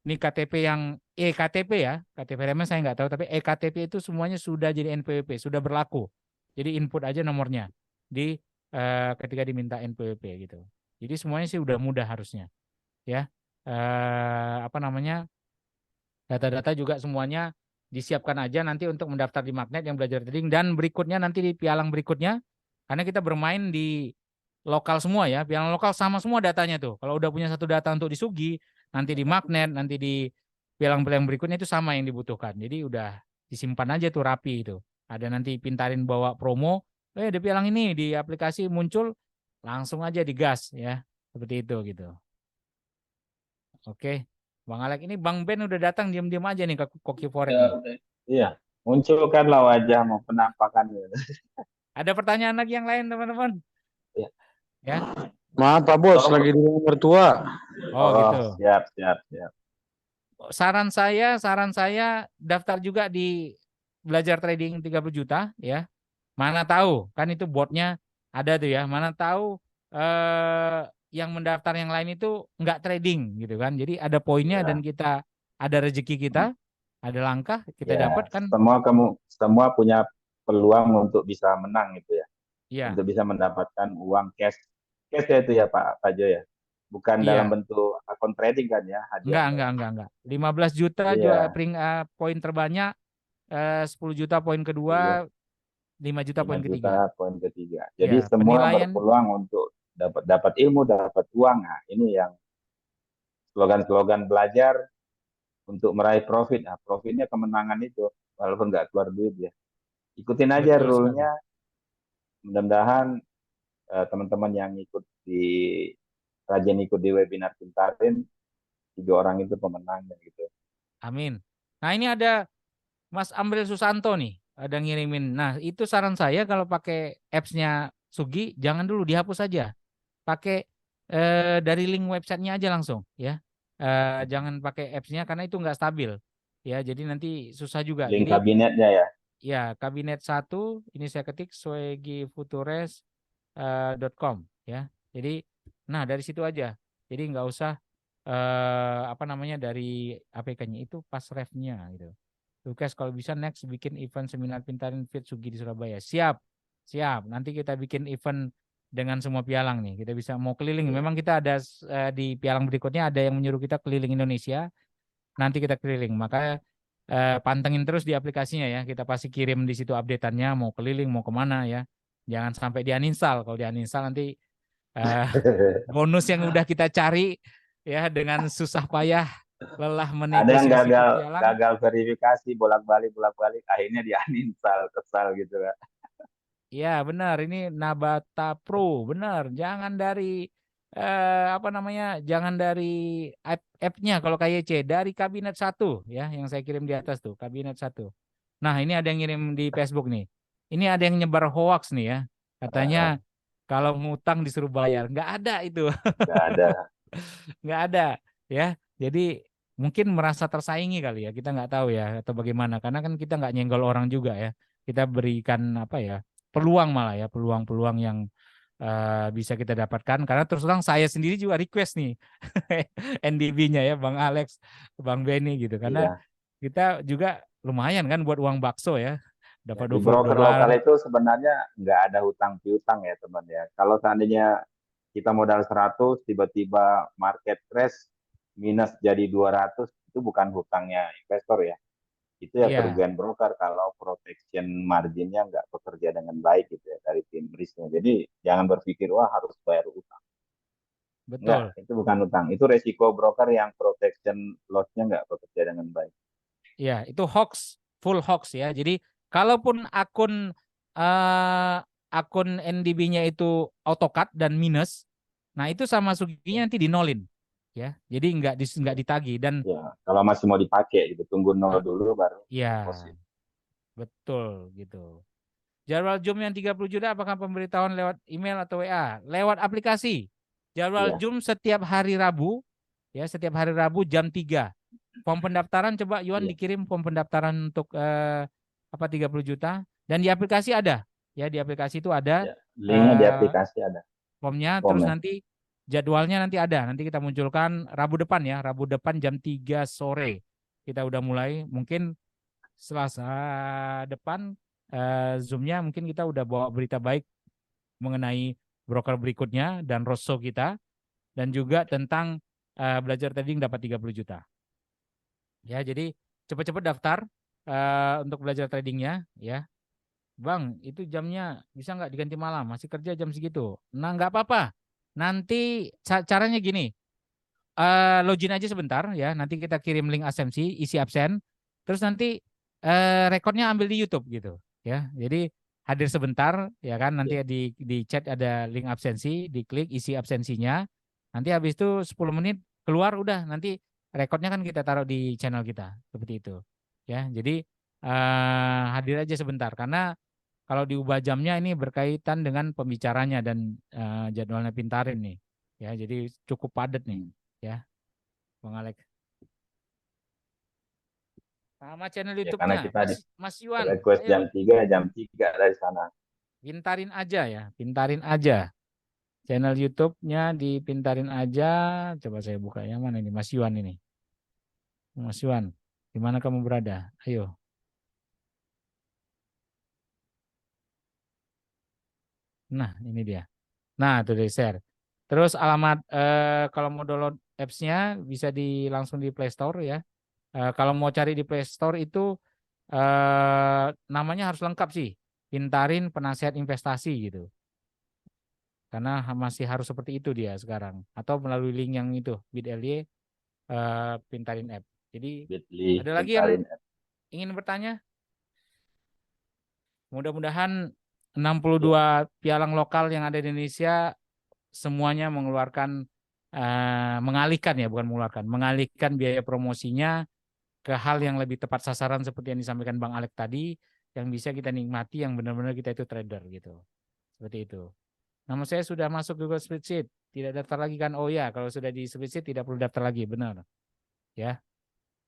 [SPEAKER 2] NIK KTP yang EKTP ya, KTP elemen saya nggak tahu, tapi EKTP itu semuanya sudah jadi NPWP, sudah berlaku. Jadi input aja nomornya di ketika diminta NPWP gitu. Jadi semuanya sih udah mudah harusnya, ya. Apa namanya data-data juga semuanya disiapkan aja nanti untuk mendaftar di magnet yang belajar trading dan berikutnya nanti di pialang berikutnya karena kita bermain di lokal semua ya, pialang lokal sama semua datanya tuh. Kalau udah punya satu data untuk disugi, nanti di magnet, nanti di pialang-pialang berikutnya itu sama yang dibutuhkan. Jadi udah disimpan aja tuh rapi itu. Ada nanti pintarin bawa promo, di pialang ini di aplikasi muncul langsung aja digas ya. Seperti itu gitu. Oke. Bang Alek ini Bang Ben udah datang diam-diam aja nih ke Koki Forex
[SPEAKER 1] Ya,
[SPEAKER 2] nih.
[SPEAKER 1] iya, munculkanlah wajah mau penampakannya.
[SPEAKER 2] Ada pertanyaan lagi yang lain teman-teman?
[SPEAKER 1] Ya.
[SPEAKER 2] Ya.
[SPEAKER 3] Maaf Pak Bos,
[SPEAKER 1] Tolong.
[SPEAKER 3] lagi di rumah mertua.
[SPEAKER 2] Oh
[SPEAKER 1] Oh,
[SPEAKER 2] gitu.
[SPEAKER 1] siap, siap, siap.
[SPEAKER 2] Saran saya daftar juga di belajar trading 30 juta ya. Mana tahu kan itu botnya ada tuh ya. Mana tahu yang mendaftar yang lain itu nggak trading gitu kan. Jadi ada poinnya dan
[SPEAKER 1] Ya,
[SPEAKER 2] kita ada rezeki kita, ada langkah kita
[SPEAKER 1] ya.
[SPEAKER 2] dapat kan.
[SPEAKER 1] Semua punya peluang untuk bisa menang gitu ya,
[SPEAKER 2] Iya,
[SPEAKER 1] untuk bisa mendapatkan uang cash. Cash ya itu ya Pak Jo ya. Bukan dalam
[SPEAKER 2] iya.
[SPEAKER 1] bentuk akun trading kan ya hadiahnya.
[SPEAKER 2] Enggak. 15 juta
[SPEAKER 1] Iya,
[SPEAKER 2] poin terbanyak, 10 juta poin kedua, 5 juta
[SPEAKER 1] 5
[SPEAKER 2] poin
[SPEAKER 1] juta
[SPEAKER 2] ketiga.
[SPEAKER 1] poin ketiga. Jadi
[SPEAKER 2] Ya,
[SPEAKER 1] semua
[SPEAKER 2] penilaian.
[SPEAKER 1] berpeluang untuk dapat dapat ilmu, dapat uang. Nah, ini yang slogan-slogan belajar untuk meraih profit. Nah, profitnya kemenangan itu, walaupun nggak keluar duit ya. Ikutin aja
[SPEAKER 2] Betul sekali.
[SPEAKER 1] rule-nya. Mudah-mudahan teman-teman yang ikut di rajin ikut di webinar Pintarin, 3 orang itu pemenangnya gitu.
[SPEAKER 2] Amin. Nah, ini ada Mas Amril Susanto nih, ada ngirimin. Nah, itu saran saya kalau pakai apps-nya Sugi, jangan dulu dihapus aja. Pakai dari link websitenya aja langsung ya. Jangan pakai apps-nya karena itu nggak stabil. Ya, jadi nanti susah juga.
[SPEAKER 1] Link
[SPEAKER 2] Jadi
[SPEAKER 1] kabinetnya ya.
[SPEAKER 2] ya, kabinet 1 ini saya ketik swegifutures.com ya. Jadi nah dari situ aja. Jadi nggak usah apa namanya dari APK-nya itu pas ref-nya gitu. Lukas kalau bisa next bikin event seminar Pintarin Fit Sugi di Surabaya. Siap. Siap. Nanti kita bikin event dengan semua pialang nih. Kita bisa mau keliling.
[SPEAKER 1] Iya.
[SPEAKER 2] Memang kita ada di pialang berikutnya ada yang menyuruh kita keliling Indonesia. Nanti kita keliling. Maka pantengin terus di aplikasinya ya. Kita pasti kirim di situ updateannya mau keliling mau kemana ya. Jangan sampai di uninstall. Kalau di uninstall nanti eh, bonus yang udah kita cari ya dengan susah payah lelah
[SPEAKER 1] Ada yang
[SPEAKER 2] menegosiasi ke
[SPEAKER 1] gagal
[SPEAKER 2] pialang.
[SPEAKER 1] gagal verifikasi bolak-balik akhirnya di uninstall, kesal gitu kan.
[SPEAKER 2] Iya benar, ini Nabata Pro, benar. Jangan dari apa namanya? Jangan dari app-nya kalau KYC, dari kabinet 1 ya, yang saya kirim di atas tuh, kabinet 1. Nah, ini ada yang ngirim di Facebook nih. Ini ada yang nyebar hoax nih ya. Katanya kalau ngutang disuruh bayar, nggak ada itu,
[SPEAKER 1] Nggak ada.
[SPEAKER 2] nggak ada ya. Jadi mungkin merasa tersaingi kali ya, kita nggak tahu ya atau bagaimana. Karena kan kita nggak nyenggol orang juga ya. Kita berikan apa ya? Peluang malah ya, peluang-peluang yang bisa kita dapatkan karena terus terang saya sendiri juga request nih NDB-nya ya Bang Alex, Bang Benny gitu karena
[SPEAKER 1] Iya.
[SPEAKER 2] kita juga lumayan kan buat uang bakso ya
[SPEAKER 1] Ya,
[SPEAKER 2] dapat
[SPEAKER 1] di broker
[SPEAKER 2] $20.
[SPEAKER 1] lokal itu sebenarnya nggak ada hutang piutang ya teman ya. Kalau seandainya kita modal 100, tiba-tiba market crash minus jadi 200, itu bukan hutangnya investor ya. Itu ya
[SPEAKER 2] Iya,
[SPEAKER 1] kerugian broker kalau protection marginnya nggak bekerja dengan baik gitu ya dari tim risknya. Jadi jangan berpikir wah harus bayar utang. Enggak,
[SPEAKER 2] betul.
[SPEAKER 1] itu bukan utang. Itu resiko broker yang protection loss-nya nggak bekerja dengan baik.
[SPEAKER 2] Iya, itu hoax, full hoax ya. Jadi kalaupun akun NDB-nya itu AutoCAD dan minus, nah itu sama Suginya
[SPEAKER 1] Ya,
[SPEAKER 2] nanti dinolin ya. Jadi nggak ditagih dan
[SPEAKER 1] ya, kalau masih mau dipakai gitu, tunggu nol
[SPEAKER 2] eh,
[SPEAKER 1] dulu baru
[SPEAKER 2] ya
[SPEAKER 1] deposit.
[SPEAKER 2] betul gitu. Jadwal Zoom yang 30 juta apakah pemberitahuan lewat email atau WA? Lewat aplikasi. Jadwal
[SPEAKER 1] Iya,
[SPEAKER 2] Zoom setiap hari Rabu ya, setiap hari Rabu jam 3. Form pendaftaran coba Yuan
[SPEAKER 1] iya,
[SPEAKER 2] dikirim form pendaftaran untuk apa 30 juta dan di aplikasi ada. Ya, di aplikasi itu ada
[SPEAKER 1] ya. Linknya di
[SPEAKER 2] eh,
[SPEAKER 1] aplikasi ada
[SPEAKER 2] formnya terus
[SPEAKER 1] formnya.
[SPEAKER 2] nanti jadwalnya nanti ada. Nanti kita munculkan Rabu depan ya, Rabu depan jam 3 sore. Kita udah mulai mungkin Selasa depan Zoom-nya mungkin kita udah bawa berita baik mengenai broker berikutnya dan roadshow kita dan juga tentang belajar trading dapat 30 juta. Ya, jadi cepat-cepat daftar untuk belajar tradingnya ya. Bang, itu jamnya bisa nggak diganti malam? Masih kerja jam segitu. Nah, nggak apa-apa. Nanti caranya gini, login aja sebentar ya. Nanti kita kirim link absensi, isi absen. Terus nanti rekodnya ambil di YouTube gitu ya. Jadi hadir sebentar ya kan. Nanti
[SPEAKER 1] Iya.
[SPEAKER 2] di chat ada link absensi, diklik isi absensinya. Nanti habis itu 10 menit keluar udah nanti rekodnya kan kita taruh di channel kita seperti itu. Ya, jadi hadir aja sebentar karena kalau diubah jamnya ini berkaitan dengan pembicaranya dan jadwalnya Pintarin nih. Ya, jadi cukup padat nih
[SPEAKER 1] Hmm.
[SPEAKER 2] ya, Bang Alex. Nama channel
[SPEAKER 1] Ya karena
[SPEAKER 2] YouTube-nya,
[SPEAKER 1] kita di
[SPEAKER 2] Mas Yuan.
[SPEAKER 1] request
[SPEAKER 2] Ayo,
[SPEAKER 1] jam 3 dari sana.
[SPEAKER 2] pintarin aja ya, pintarin aja. Channel YouTube-nya dipintarin aja. Coba saya buka yang mana ini, Mas Yuan ini. Mas Yuan, di mana kamu berada? Ayo. Nah, ini dia. Nah, itu di share. Terus alamat kalau mau download apps-nya bisa langsung di Play Store ya. Kalau mau cari di Play Store itu namanya harus lengkap sih. Pintarin Penasihat Investasi gitu. Karena masih harus seperti itu dia sekarang. Atau melalui link yang itu, bit.ly Pintarin App. Jadi
[SPEAKER 1] Bitly,
[SPEAKER 2] ada lagi yang
[SPEAKER 1] Pintarin.
[SPEAKER 2] ingin bertanya? Mudah-mudahan
[SPEAKER 1] Ya.
[SPEAKER 2] 62 pialang lokal yang ada di Indonesia semuanya mengeluarkan mengalihkan ya, bukan mengeluarkan, mengalihkan biaya promosinya ke hal yang lebih tepat sasaran seperti yang disampaikan Bang Alek tadi, yang bisa kita nikmati, yang benar-benar kita itu trader gitu. Seperti itu. Nama saya sudah masuk Google Spreadsheet, tidak daftar lagi kan? Oh ya, kalau sudah di Spreadsheet tidak perlu daftar lagi, benar. Ya,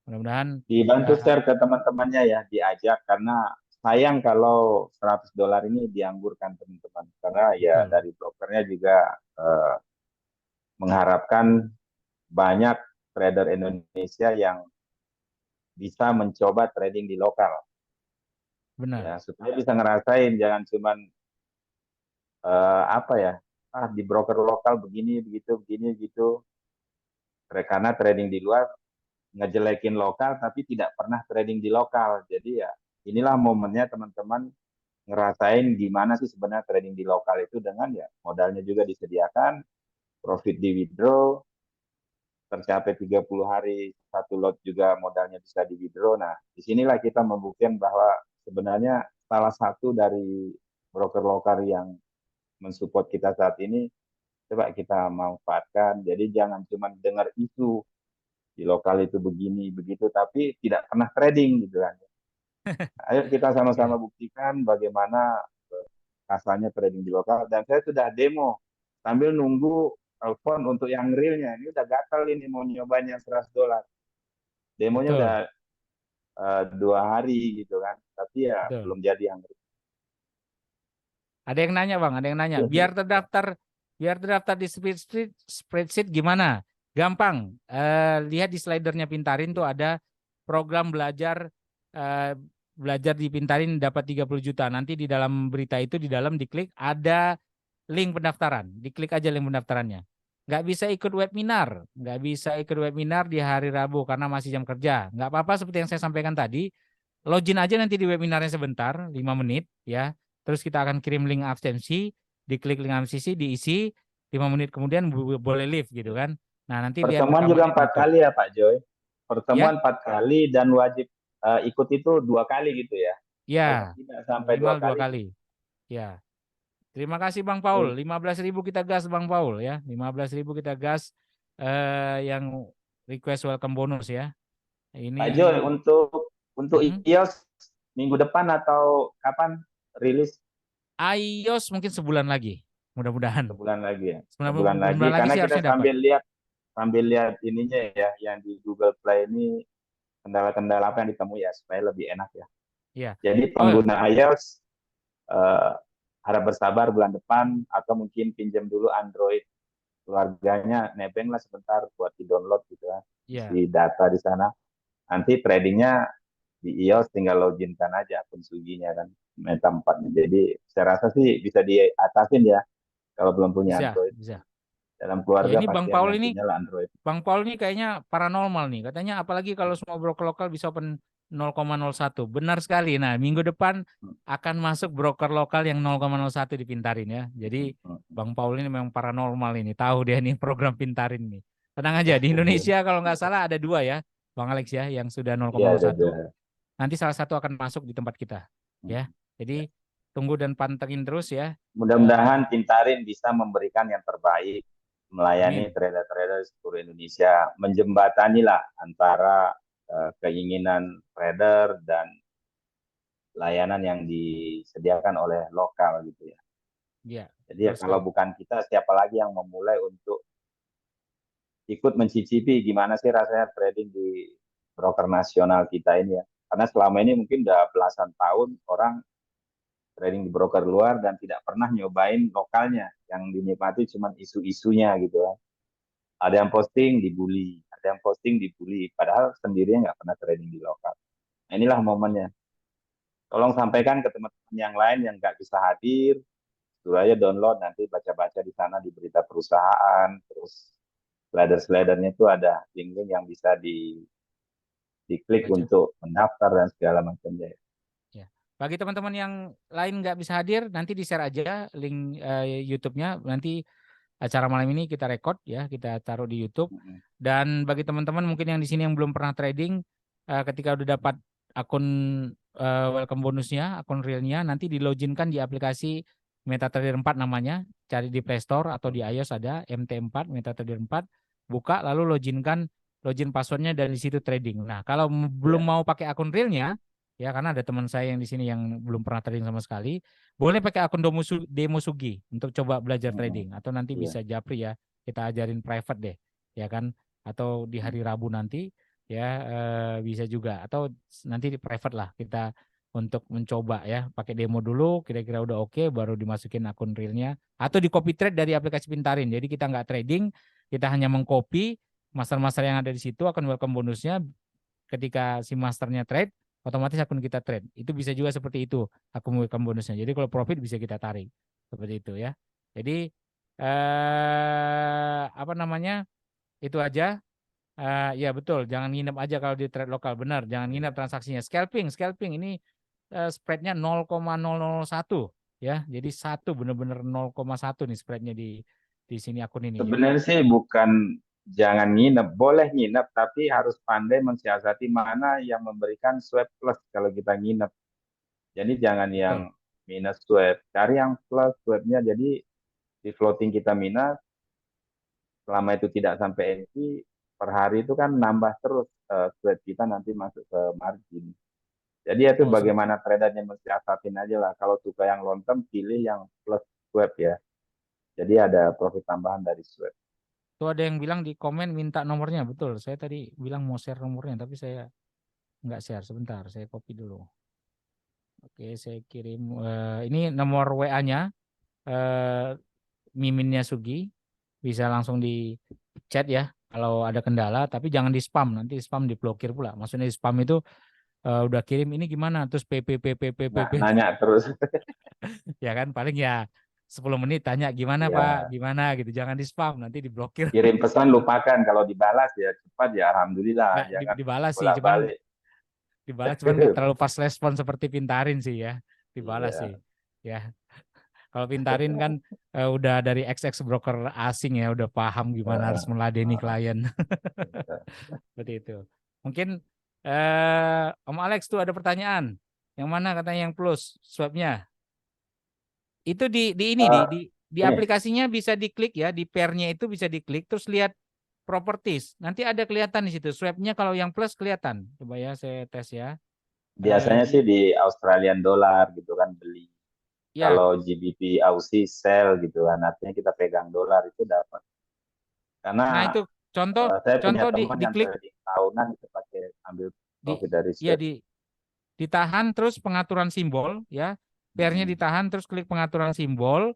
[SPEAKER 2] mudah-mudahan
[SPEAKER 1] Dibantu share ke teman-temannya ya, diajak karena sayang kalau $100 ini diangburkan teman-teman. Karena ya
[SPEAKER 2] betul.
[SPEAKER 1] dari brokernya juga mengharapkan banyak trader Indonesia yang bisa mencoba trading di lokal.
[SPEAKER 2] Benar.
[SPEAKER 1] Ya, supaya bisa ngerasain, jangan cuman apa ya, di broker lokal begini, begitu, begini, gitu. Karena trading di luar ngejelekin lokal tapi tidak pernah trading di lokal. Jadi ya inilah momennya teman-teman ngerasain gimana sih sebenarnya trading di lokal itu dengan ya modalnya juga disediakan, profit di withdraw, tercapai 30 hari satu lot juga modalnya bisa di withdraw. Nah, disinilah kita membuktikan bahwa sebenarnya salah satu dari broker lokal yang mensupport kita saat ini coba kita manfaatkan. Jadi jangan cuma dengar isu di lokal itu begini begitu tapi tidak pernah trading gitu kan. Ayo kita sama-sama
[SPEAKER 2] Ya.
[SPEAKER 1] buktikan bagaimana kasarnya trading di lokal dan saya sudah demo sambil nunggu telepon untuk yang realnya. Ini udah gatal ini mau nyobanya $100. Demonya udah
[SPEAKER 2] Betul,
[SPEAKER 1] 2 hari gitu kan tapi ya
[SPEAKER 2] betul.
[SPEAKER 1] belum jadi yang real.
[SPEAKER 2] Ada yang nanya Bang, ada yang nanya. Biar terdaftar di spreadsheet gimana? Gampang. Lihat di slidernya Pintarin tuh ada program eh, belajar di Pintarin dapat 30 juta. Nanti di dalam berita itu di dalam diklik ada link pendaftaran. Diklik aja link pendaftarannya. Nggak bisa ikut webinar di hari Rabu karena masih jam kerja. Nggak apa-apa seperti yang saya sampaikan tadi. Login aja nanti di webinarnya sebentar, 5 menit ya. Terus kita akan kirim link absensi, diklik link absensi, diisi, 5 menit kemudian boleh leave gitu kan. Nah, nanti lihat
[SPEAKER 1] Pertemuan juga
[SPEAKER 2] rekamannya di
[SPEAKER 1] 4
[SPEAKER 2] YouTube.
[SPEAKER 1] kali ya Pak Joy.
[SPEAKER 2] Ya,
[SPEAKER 1] Pertemuan 4 kali dan wajib ikut itu 2 kali gitu ya. Paling
[SPEAKER 2] ya,
[SPEAKER 1] tidak sampai dua
[SPEAKER 2] minimal 2
[SPEAKER 1] kali.
[SPEAKER 2] kali. Ya. Terima kasih Bang Paul. 15.000 kita gas Bang Paul ya. 15.000 kita gas yang request welcome bonus ya.
[SPEAKER 1] Pak Joy,
[SPEAKER 2] Ini
[SPEAKER 1] untuk iOS minggu depan atau kapan rilis?
[SPEAKER 2] iOS mungkin sebulan lagi. Mudah-mudahan.
[SPEAKER 1] Sebulan lagi ya.
[SPEAKER 2] Sebulan
[SPEAKER 1] Sebulan lagi
[SPEAKER 2] lagi
[SPEAKER 1] karena
[SPEAKER 2] sih
[SPEAKER 1] kita
[SPEAKER 2] harusnya dapat.
[SPEAKER 1] sambil lihat ininya ya yang di Google Play ini kendala-kendala apa yang ditemui ya supaya lebih enak ya.
[SPEAKER 2] Iya.
[SPEAKER 1] Jadi
[SPEAKER 2] Oh,
[SPEAKER 1] pengguna iOS eh, harap bersabar bulan depan atau mungkin pinjam dulu Android keluarganya nebeng lah sebentar buat di-download gitu kan.
[SPEAKER 2] iya.
[SPEAKER 1] Isi data di sana. Nanti tradingnya di iOS tinggal loginkan aja akun Suginya kan Meta 4. Jadi saya rasa sih bisa diatasin ya kalau belum punya
[SPEAKER 2] Bisa,
[SPEAKER 1] Android.
[SPEAKER 2] bisa.
[SPEAKER 1] Dalam
[SPEAKER 2] Ya
[SPEAKER 1] keluarga
[SPEAKER 2] ini
[SPEAKER 1] pasti ada yang punya lah Android.
[SPEAKER 2] Bang Paul ini kayaknya paranormal nih. Katanya apalagi kalau semua broker lokal bisa open 0,01. Benar sekali. Nah, minggu depan akan masuk broker lokal yang 0,01 dipintarin ya. Jadi Bang Paul ini memang paranormal ini. Tahu dia nih program pintarin nih. Tenang aja, di Indonesia kalau nggak salah ada 2 ya, Bang Alex ya, yang sudah
[SPEAKER 1] Iya ada
[SPEAKER 2] 0,01.
[SPEAKER 1] dua.
[SPEAKER 2] Nanti salah satu akan masuk di tempat kita ya. Jadi tunggu dan pantengin terus ya.
[SPEAKER 1] Mudah-mudahan Pintarin bisa memberikan yang terbaik, melayani
[SPEAKER 2] Amin.
[SPEAKER 1] trader-trader di seluruh Indonesia, menjembatani lah antara keinginan trader dan layanan yang disediakan oleh lokal gitu ya.
[SPEAKER 2] Iya,
[SPEAKER 1] Jadi ya
[SPEAKER 2] betul
[SPEAKER 1] kalau
[SPEAKER 2] sekali.
[SPEAKER 1] bukan kita, siapa lagi yang memulai untuk ikut mencicipi gimana sih rasanya trading di broker nasional kita ini ya. Karena selama ini mungkin udah belasan tahun orang trading di broker luar dan tidak pernah nyobain lokalnya. Yang dinikmati cuma isu-isunya gitu kan. Ada yang posting dibully, ada yang posting dibully, padahal sendirinya nggak pernah trading di lokal. Nah, inilah momennya. Tolong sampaikan ke teman-teman yang lain yang nggak bisa hadir, suruh aja download, nanti baca-baca di sana di berita perusahaan, terus slider-slidernya itu ada link-link yang bisa diklik
[SPEAKER 2] Baca.
[SPEAKER 1] untuk mendaftar dan segala macamnya.
[SPEAKER 2] Ya. Bagi teman-teman yang lain nggak bisa hadir, nanti di-share aja link YouTube-nya. Nanti acara malam ini kita record ya, kita taruh di YouTube. Dan bagi teman-teman mungkin yang di sini yang belum pernah trading, ketika udah dapat akun welcome bonusnya, akun realnya, nanti di-loginkan di aplikasi MetaTrader 4 namanya. Cari di Play Store atau di iOS ada MT4, MetaTrader 4. Buka lalu login passwordnya dan di situ trading. Nah, kalau belum mau pakai akun realnya, ya karena ada teman saya yang di sini yang belum pernah trading sama sekali, boleh pakai akun Demo Sugi untuk coba belajar trading, atau nanti bisa Japri ya, kita ajarin private deh, ya kan, atau di hari Rabu nanti ya bisa juga, atau nanti di private lah kita untuk mencoba ya, pakai demo dulu, kira-kira udah oke, baru dimasukin akun realnya, atau di copy trade dari aplikasi Pintarin. Jadi kita nggak trading, kita hanya mengcopy master-master yang ada di situ, akun welcome bonusnya, ketika si masternya trade, otomatis akun kita trade. Itu bisa juga seperti itu akun welcome bonusnya. Jadi kalau profit bisa kita tarik seperti itu ya. Jadi apa namanya, itu aja. Ya betul, jangan nginep aja kalau di trade lokal, benar. Jangan nginep transaksinya. Scalping ini spreadnya 0,001 ya. Jadi satu benar-benar 0,1 nih spreadnya di sini akun ini.
[SPEAKER 1] Sebenarnya sih bukan jangan nginep, boleh nginep, tapi harus pandai mensiasati mana yang memberikan swap plus kalau kita nginep. Jadi jangan yang minus swap, cari yang plus swapnya. Jadi di floating kita minus, selama itu tidak sampai NT, per hari itu kan nambah terus swap kita nanti masuk ke margin. Jadi itu bagaimana tradernya mensiasatin aja lah. Kalau suka yang long term, pilih yang plus swap ya. Jadi ada profit tambahan dari swap.
[SPEAKER 2] Tuh ada yang bilang di komen minta nomornya, betul. Saya tadi bilang mau share nomornya, tapi saya nggak share. Sebentar, saya copy dulu. Oke, saya kirim. Ini nomor WA-nya, Miminnya Sugi. Bisa langsung di chat ya, kalau ada kendala. Tapi jangan di spam, nanti spam diblokir pula. Maksudnya di spam itu udah kirim ini gimana, terus PP.
[SPEAKER 1] Nanya terus.
[SPEAKER 2] Ya kan, paling ya 10 menit tanya gimana
[SPEAKER 1] Ya.
[SPEAKER 2] Pak, gimana gitu. Jangan di spam, nanti diblokir.
[SPEAKER 1] Kirim pesan lupakan, kalau dibalas ya cepat ya alhamdulillah.
[SPEAKER 2] Nah,
[SPEAKER 1] Jangan
[SPEAKER 2] dibalas sih,
[SPEAKER 1] bolak-balik.
[SPEAKER 2] cuman nggak terlalu pas respon seperti Pintarin sih ya, dibalas
[SPEAKER 1] Iya.
[SPEAKER 2] sih ya. Kalau Pintarin kan udah dari XX broker asing ya, udah paham gimana harus meladeni klien. Seperti itu. Mungkin Om Alex tuh ada pertanyaan, yang mana katanya yang plus swapnya itu di ini di aplikasinya bisa diklik ya, di pairnya itu bisa diklik, terus lihat properties. Nanti ada kelihatan di situ. Swapnya kalau yang plus kelihatan. Coba ya saya tes ya.
[SPEAKER 1] Biasanya sih di Australian dollar gitu kan beli.
[SPEAKER 2] Ya.
[SPEAKER 1] Kalau GBP Aussie sell gitu kan, artinya kita pegang dolar itu dapat. Karena
[SPEAKER 2] Nah itu contoh
[SPEAKER 1] saya punya teman yang
[SPEAKER 2] diklik
[SPEAKER 1] trading tahunan itu pakai ambil profit dari
[SPEAKER 2] ya
[SPEAKER 1] swap.
[SPEAKER 2] ditahan terus pengaturan simbol ya. Pairnya ditahan terus klik pengaturan simbol.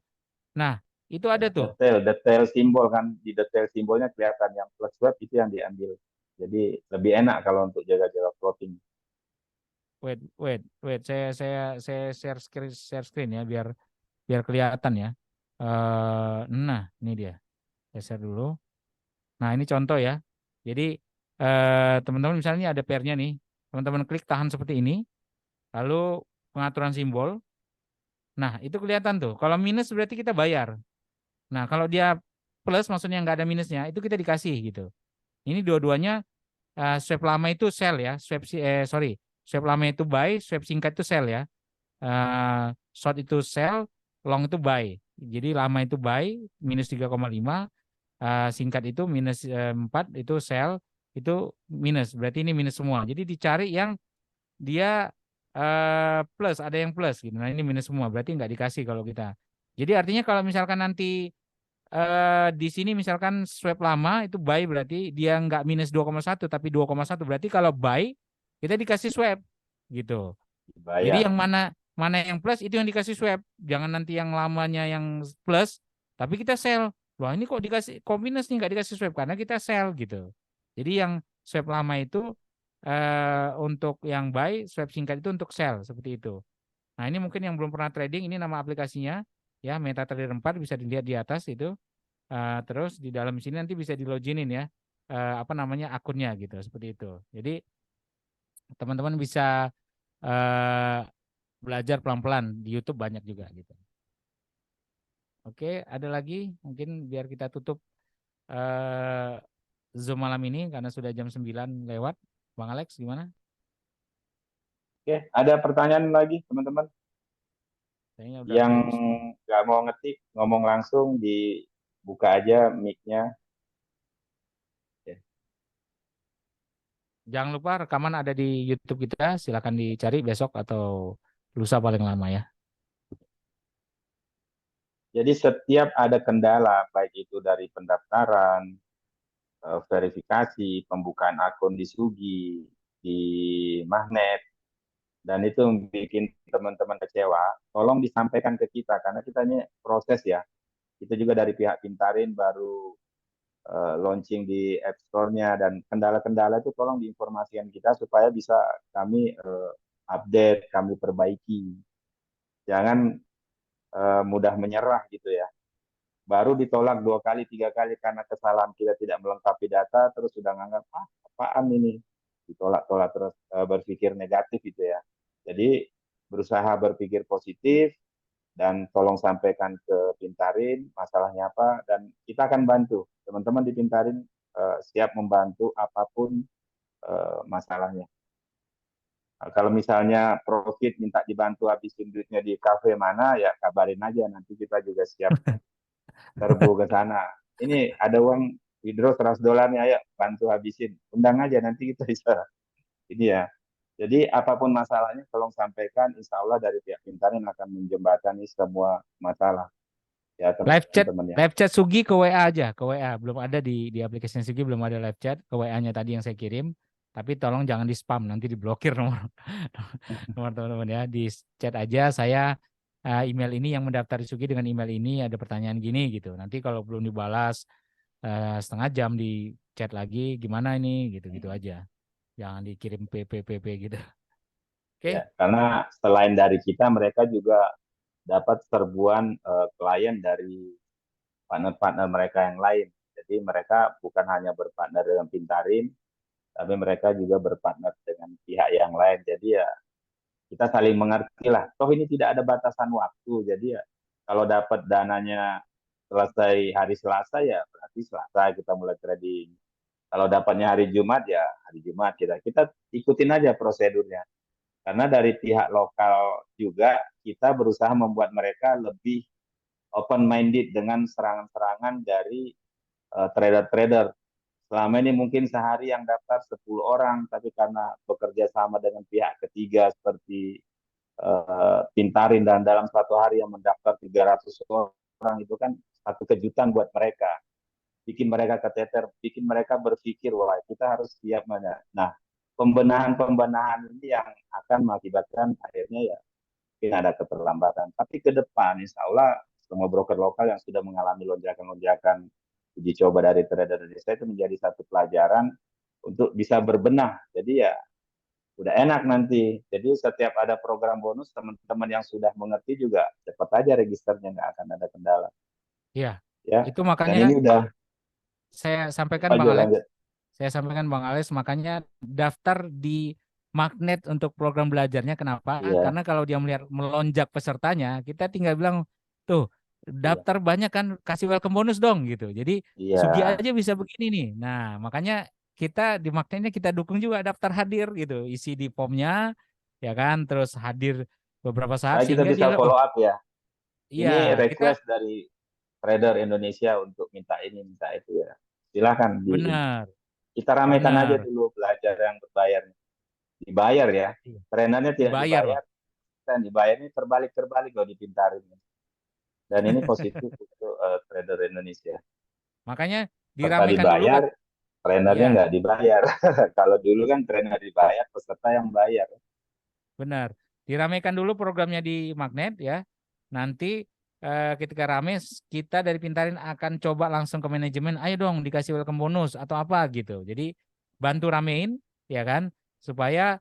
[SPEAKER 2] Nah, itu ada tuh.
[SPEAKER 1] Detail simbol kan, di detail simbolnya kelihatan yang plus swap itu yang diambil. Jadi lebih enak kalau untuk jaga-jaga floating.
[SPEAKER 2] Wait. Saya share screen ya biar kelihatan ya. Nah, ini dia. Saya share dulu. Nah, ini contoh ya. Jadi teman-teman misalnya ada pairnya nih. Teman-teman klik tahan seperti ini. Lalu pengaturan simbol. Nah, itu kelihatan tuh. Kalau minus berarti kita bayar. Nah, kalau dia plus maksudnya nggak ada minusnya, itu kita dikasih gitu. Ini dua-duanya swap lama itu sell ya. Swap lama itu buy, swap singkat itu sell ya. Short itu sell, long itu buy. Jadi lama itu buy minus 3,5, singkat itu minus 4 itu sell, itu minus. Berarti ini minus semua. Jadi dicari yang dia plus, ada yang plus gitu. Nah, ini minus semua, berarti nggak dikasih kalau kita. Jadi artinya kalau misalkan nanti di sini misalkan swap lama itu buy, berarti dia nggak minus 2,1 tapi 2,1, berarti kalau buy kita dikasih swap. gitu.
[SPEAKER 1] Dibayar.
[SPEAKER 2] Jadi yang mana yang plus itu yang dikasih swap. Jangan nanti yang lamanya yang plus, tapi kita sell. Wah ini kok kok minus nih nggak dikasih swap karena kita sell gitu. Jadi yang swap lama itu untuk yang buy, swap singkat itu untuk sell seperti itu. Nah ini mungkin yang belum pernah trading, ini nama aplikasinya ya MetaTrader 4 bisa dilihat di atas itu. Terus di dalam sini nanti bisa di loginin ya apa namanya akunnya gitu seperti itu. Jadi teman-teman bisa eh, belajar pelan-pelan di YouTube banyak juga gitu. Oke, ada lagi mungkin biar kita tutup eh, Zoom malam ini karena sudah jam 9 lewat. Bang Alex gimana?
[SPEAKER 1] Oke, ada pertanyaan lagi teman-teman
[SPEAKER 2] Kayaknya udah
[SPEAKER 1] yang
[SPEAKER 2] close nih.
[SPEAKER 1] nggak mau ngetik, ngomong langsung dibuka aja mic-nya. Ya.
[SPEAKER 2] Jangan lupa rekaman ada di YouTube kita, silakan dicari besok atau lusa paling lama ya.
[SPEAKER 1] Jadi setiap ada kendala, baik itu dari pendaftaran, verifikasi, pembukaan akun di Sugi, di Magnet, dan itu bikin teman-teman kecewa, tolong disampaikan ke kita karena kita ini proses ya. Kita juga dari pihak Pintarin baru launching di App Store-nya dan kendala-kendala itu tolong diinformasikan kita supaya bisa kami update, kami perbaiki. Jangan mudah menyerah gitu ya. Baru ditolak 2 kali, 3 kali karena kesalahan kita tidak melengkapi data, terus sudah nganggap apaan ini, ditolak-tolak terus berpikir negatif gitu ya. Jadi berusaha berpikir positif dan tolong sampaikan ke Pintarin masalahnya apa dan kita akan bantu teman-teman di Pintarin siap membantu apapun masalahnya. Nah, kalau misalnya profit minta dibantu habisin duitnya di kafe mana ya kabarin aja nanti kita juga siap serbu ke sana. Ini ada uang withdraw $100 nih, ayo bantu habisin. Undang aja nanti kita bisa. Ini ya. Jadi apapun masalahnya tolong sampaikan. Insya Allah dari pihak Pintarin akan menjembatani semua masalah. Ya
[SPEAKER 2] Live chat,
[SPEAKER 1] teman-teman ya.
[SPEAKER 2] live chat Sugi ke WA aja, ke WA. Belum ada di aplikasinya Sugi belum ada live chat, ke WA-nya tadi yang saya kirim. Tapi tolong jangan di spam, nanti diblokir nomor nomor teman-teman ya. Di chat aja saya email ini yang mendaftar di Sugi dengan email ini ada pertanyaan gini gitu. Nanti kalau belum dibalas setengah jam di chat lagi gimana ini gitu-gitu aja. Jangan dikirim PPPP gitu.
[SPEAKER 1] Ya,
[SPEAKER 2] Oke?
[SPEAKER 1] karena selain dari kita, mereka juga dapat serbuan klien dari partner-partner mereka yang lain. Jadi mereka bukan hanya berpartner dengan Pintarin, tapi mereka juga berpartner dengan pihak yang lain. Jadi ya kita saling mengerti lah. Toh ini tidak ada batasan waktu. Jadi ya kalau dapat dananya selesai hari Selasa ya berarti Selasa kita mulai trading. Kalau dapatnya hari Jumat ya hari Jumat kita ikutin aja prosedurnya. Karena dari pihak lokal juga kita berusaha membuat mereka lebih open minded dengan serangan-serangan dari trader-trader. Selama ini mungkin sehari yang daftar 10 orang, tapi karena bekerja sama dengan pihak ketiga seperti Pintarin dan dalam satu hari yang mendaftar 300 orang itu kan satu kejutan buat mereka. Bikin mereka keteter, bikin mereka berpikir, wah kita harus siap mana. Nah, pembenahan-pembenahan ini yang akan mengakibatkan akhirnya ya mungkin ada keterlambatan. Tapi ke depan, insya Allah semua broker lokal yang sudah mengalami lonjakan-lonjakan uji coba dari trader Indonesia itu menjadi satu pelajaran untuk bisa berbenah. Jadi ya udah enak nanti. Jadi setiap ada program bonus, teman-teman yang sudah mengerti juga cepat aja registernya, nggak akan ada kendala.
[SPEAKER 2] Iya.
[SPEAKER 1] Ya,
[SPEAKER 2] Itu
[SPEAKER 1] dan
[SPEAKER 2] makanya
[SPEAKER 1] ini udah
[SPEAKER 2] saya sampaikan Bang
[SPEAKER 1] lanjut
[SPEAKER 2] Alex.
[SPEAKER 1] lanjut.
[SPEAKER 2] Saya sampaikan Bang Alex, makanya daftar di magnet untuk program belajarnya. Kenapa?
[SPEAKER 1] Iya,
[SPEAKER 2] Karena kalau dia melihat melonjak pesertanya, kita tinggal bilang, tuh,
[SPEAKER 1] iya,
[SPEAKER 2] daftar banyak kan, kasih welcome bonus dong gitu. Jadi
[SPEAKER 1] iya,
[SPEAKER 2] Sugi aja bisa begini nih. Nah, makanya kita di magnetnya kita dukung juga daftar hadir gitu, isi di formnya, ya kan, terus hadir beberapa saat
[SPEAKER 1] supaya kita
[SPEAKER 2] sehingga dia
[SPEAKER 1] bisa
[SPEAKER 2] lihat, oh
[SPEAKER 1] follow up ya.
[SPEAKER 2] iya,
[SPEAKER 1] Ini
[SPEAKER 2] kita
[SPEAKER 1] request dari trader Indonesia untuk minta ini minta itu ya. Silakan
[SPEAKER 2] benar,
[SPEAKER 1] kita ramekan aja
[SPEAKER 2] benar.
[SPEAKER 1] dulu belajar yang berbayar. Dibayar ya.
[SPEAKER 2] Iya.
[SPEAKER 1] Trenernya tidak
[SPEAKER 2] Dibayar loh.
[SPEAKER 1] dibayar, dan dibayar ini terbalik-terbalik kalau dipintarin. Dan ini positif untuk trader Indonesia.
[SPEAKER 2] Makanya
[SPEAKER 1] Peserta
[SPEAKER 2] diramekan dulu
[SPEAKER 1] dibayar,
[SPEAKER 2] Kak.
[SPEAKER 1] trenernya
[SPEAKER 2] Iya.
[SPEAKER 1] nggak dibayar. Kalau dulu kan trainer dibayar, peserta yang bayar.
[SPEAKER 2] benar. Diramaikan dulu programnya di Magnet ya. Nanti ketika rame kita dari Pintarin akan coba langsung ke manajemen, ayo dong dikasih welcome bonus atau apa gitu. Jadi bantu ramein ya kan supaya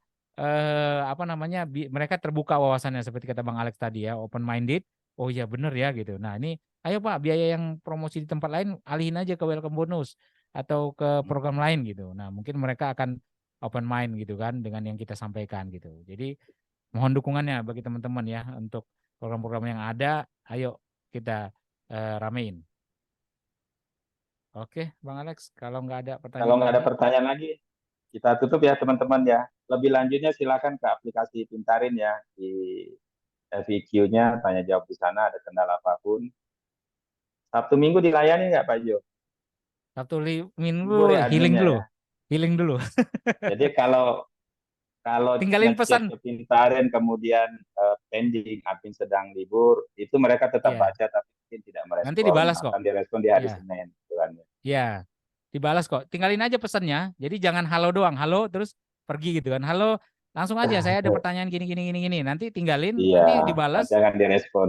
[SPEAKER 2] apa namanya mereka terbuka wawasannya seperti kata Bang Alex tadi ya, open minded. Oh iya bener ya gitu. Nah, ini ayo Pak, biaya yang promosi di tempat lain alihin aja ke welcome bonus atau ke program lain gitu. Nah, mungkin mereka akan open mind gitu kan dengan yang kita sampaikan gitu. Jadi mohon dukungannya bagi teman-teman ya untuk program-program yang ada. Ayo kita ramein. Oke, Bang Alex, kalau nggak ada
[SPEAKER 1] Kalau
[SPEAKER 2] pertanyaan
[SPEAKER 1] nggak ada
[SPEAKER 2] lagi,
[SPEAKER 1] pertanyaan lagi, kita tutup ya teman-teman ya. Lebih lanjutnya silakan ke aplikasi Pintarin ya. Di FAQ-nya tanya jawab di sana, ada kendala apapun. Sabtu Minggu dilayani nggak Pak Jo?
[SPEAKER 2] Sabtu
[SPEAKER 1] Libur
[SPEAKER 2] Minggu
[SPEAKER 1] ya
[SPEAKER 2] healing
[SPEAKER 1] adminnya
[SPEAKER 2] dulu,
[SPEAKER 1] ya.
[SPEAKER 2] healing dulu.
[SPEAKER 1] Jadi kalau kalau
[SPEAKER 2] Tinggalin
[SPEAKER 1] ngechat
[SPEAKER 2] pesan,
[SPEAKER 1] ke Pintarin kemudian pending admin sedang libur, itu mereka tetap
[SPEAKER 2] ya.
[SPEAKER 1] baca tapi mungkin tidak
[SPEAKER 2] Nanti
[SPEAKER 1] merespon,
[SPEAKER 2] dibalas kok.
[SPEAKER 1] akan direspon di hari
[SPEAKER 2] Ya,
[SPEAKER 1] Senin. Gitu kan.
[SPEAKER 2] ya, dibalas kok. Tinggalin aja pesannya. Jadi jangan halo doang, halo terus pergi gitu kan. Halo, langsung aja. Saya ada pertanyaan gini gini gini gini. Nanti tinggalin,
[SPEAKER 1] Iya,
[SPEAKER 2] nanti
[SPEAKER 1] nanti
[SPEAKER 2] dibalas.
[SPEAKER 1] akan direspon.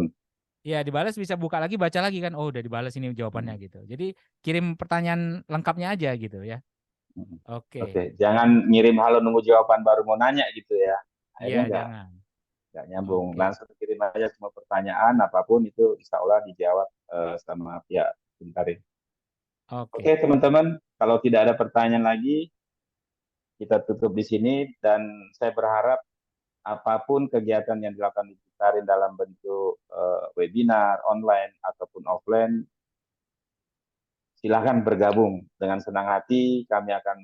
[SPEAKER 2] Ya, dibalas bisa buka lagi, baca lagi kan. Oh, udah dibalas ini jawabannya
[SPEAKER 1] Hmm.
[SPEAKER 2] gitu. Jadi kirim pertanyaan lengkapnya aja gitu ya. Oke.
[SPEAKER 1] Oke, jangan ngirim halo nunggu jawaban baru mau nanya gitu ya.
[SPEAKER 2] Iya,
[SPEAKER 1] Akhirnya
[SPEAKER 2] jangan.
[SPEAKER 1] nggak nyambung.
[SPEAKER 2] Oke.
[SPEAKER 1] Langsung kirim aja semua pertanyaan apapun itu insya Allah dijawab sama pihak Pintarin. Oke
[SPEAKER 2] Oke.
[SPEAKER 1] teman-teman, kalau tidak ada pertanyaan lagi, kita tutup di sini dan saya berharap apapun kegiatan yang dilakukan di Pintarin dalam bentuk webinar online ataupun offline, silahkan bergabung dengan senang hati. Kami akan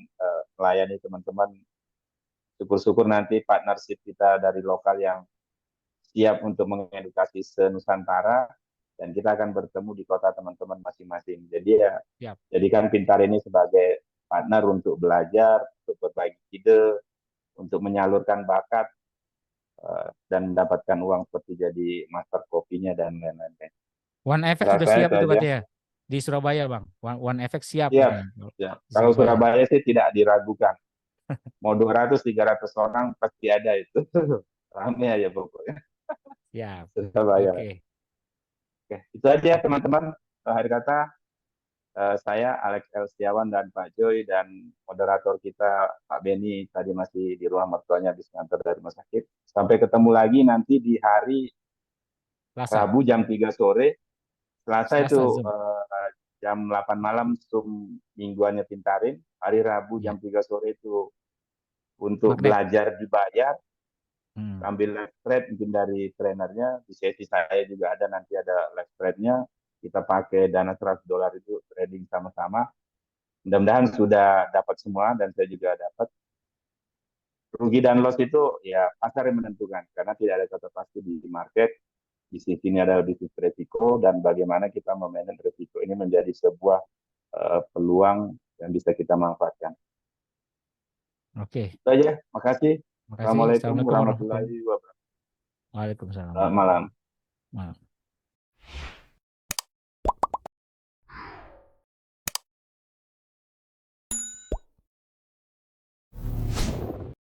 [SPEAKER 1] melayani teman-teman. Syukur-syukur nanti partnership kita dari lokal yang siap untuk mengedukasi se-Nusantara dan kita akan bertemu di kota teman-teman masing-masing. Jadi ya,
[SPEAKER 2] Siap.
[SPEAKER 1] jadikan Pintar ini sebagai partner untuk belajar, untuk berbagi ide, untuk menyalurkan bakat dan mendapatkan uang seperti jadi master kopinya dan lain-lain.
[SPEAKER 2] One FX sudah
[SPEAKER 1] Saya
[SPEAKER 2] siap
[SPEAKER 1] itu
[SPEAKER 2] itu
[SPEAKER 1] aja.
[SPEAKER 2] katanya di Surabaya, Bang. One FX siap
[SPEAKER 1] Siap.
[SPEAKER 2] katanya.
[SPEAKER 1] Ya.
[SPEAKER 2] Di
[SPEAKER 1] Kalau
[SPEAKER 2] Surabaya.
[SPEAKER 1] Surabaya sih tidak diragukan. Mau 200, 300 orang pasti ada itu. Rame aja pokoknya.
[SPEAKER 2] Siap.
[SPEAKER 1] Surabaya.
[SPEAKER 2] Oke.
[SPEAKER 1] Oke, itu aja teman-teman. Akhir kata, saya Alex L. Setiawan dan Pak Joy dan moderator kita Pak Beni tadi masih di ruang mertuanya di ngantar dari rumah sakit. Sampai ketemu lagi nanti di hari
[SPEAKER 2] Selasa.
[SPEAKER 1] Rabu jam 3 sore. Selasa
[SPEAKER 2] Selasa
[SPEAKER 1] itu
[SPEAKER 2] Zoom.
[SPEAKER 1] jam 8 malam Zoom mingguannya Pintarin. Hari Rabu
[SPEAKER 2] Ya.
[SPEAKER 1] jam 3 sore itu untuk
[SPEAKER 2] Magnet.
[SPEAKER 1] belajar dibayar.
[SPEAKER 2] Hmm.
[SPEAKER 1] Ambil live trade mungkin dari trainernya. Di sesi saya juga ada nanti ada live trade-nya. Kita pakai dana $100 itu trading sama-sama. Mudah-mudahan sudah dapat semua dan saya juga dapat. Rugi dan loss itu ya pasar yang menentukan karena tidak ada kata pasti di market. Di sini ada bisnis risiko dan bagaimana kita memanage risiko ini menjadi sebuah peluang yang bisa kita manfaatkan.
[SPEAKER 2] Oke.
[SPEAKER 1] Itu aja. Makasih.
[SPEAKER 2] Makasih.
[SPEAKER 1] Assalamualaikum
[SPEAKER 2] Assalamualaikum warahmatullahi
[SPEAKER 1] warahmatullahi wabarakatuh.
[SPEAKER 2] wabarakatuh. Waalaikumsalam
[SPEAKER 1] Selamat
[SPEAKER 2] warahmatullahi
[SPEAKER 1] malam.
[SPEAKER 2] wabarakatuh. Malam.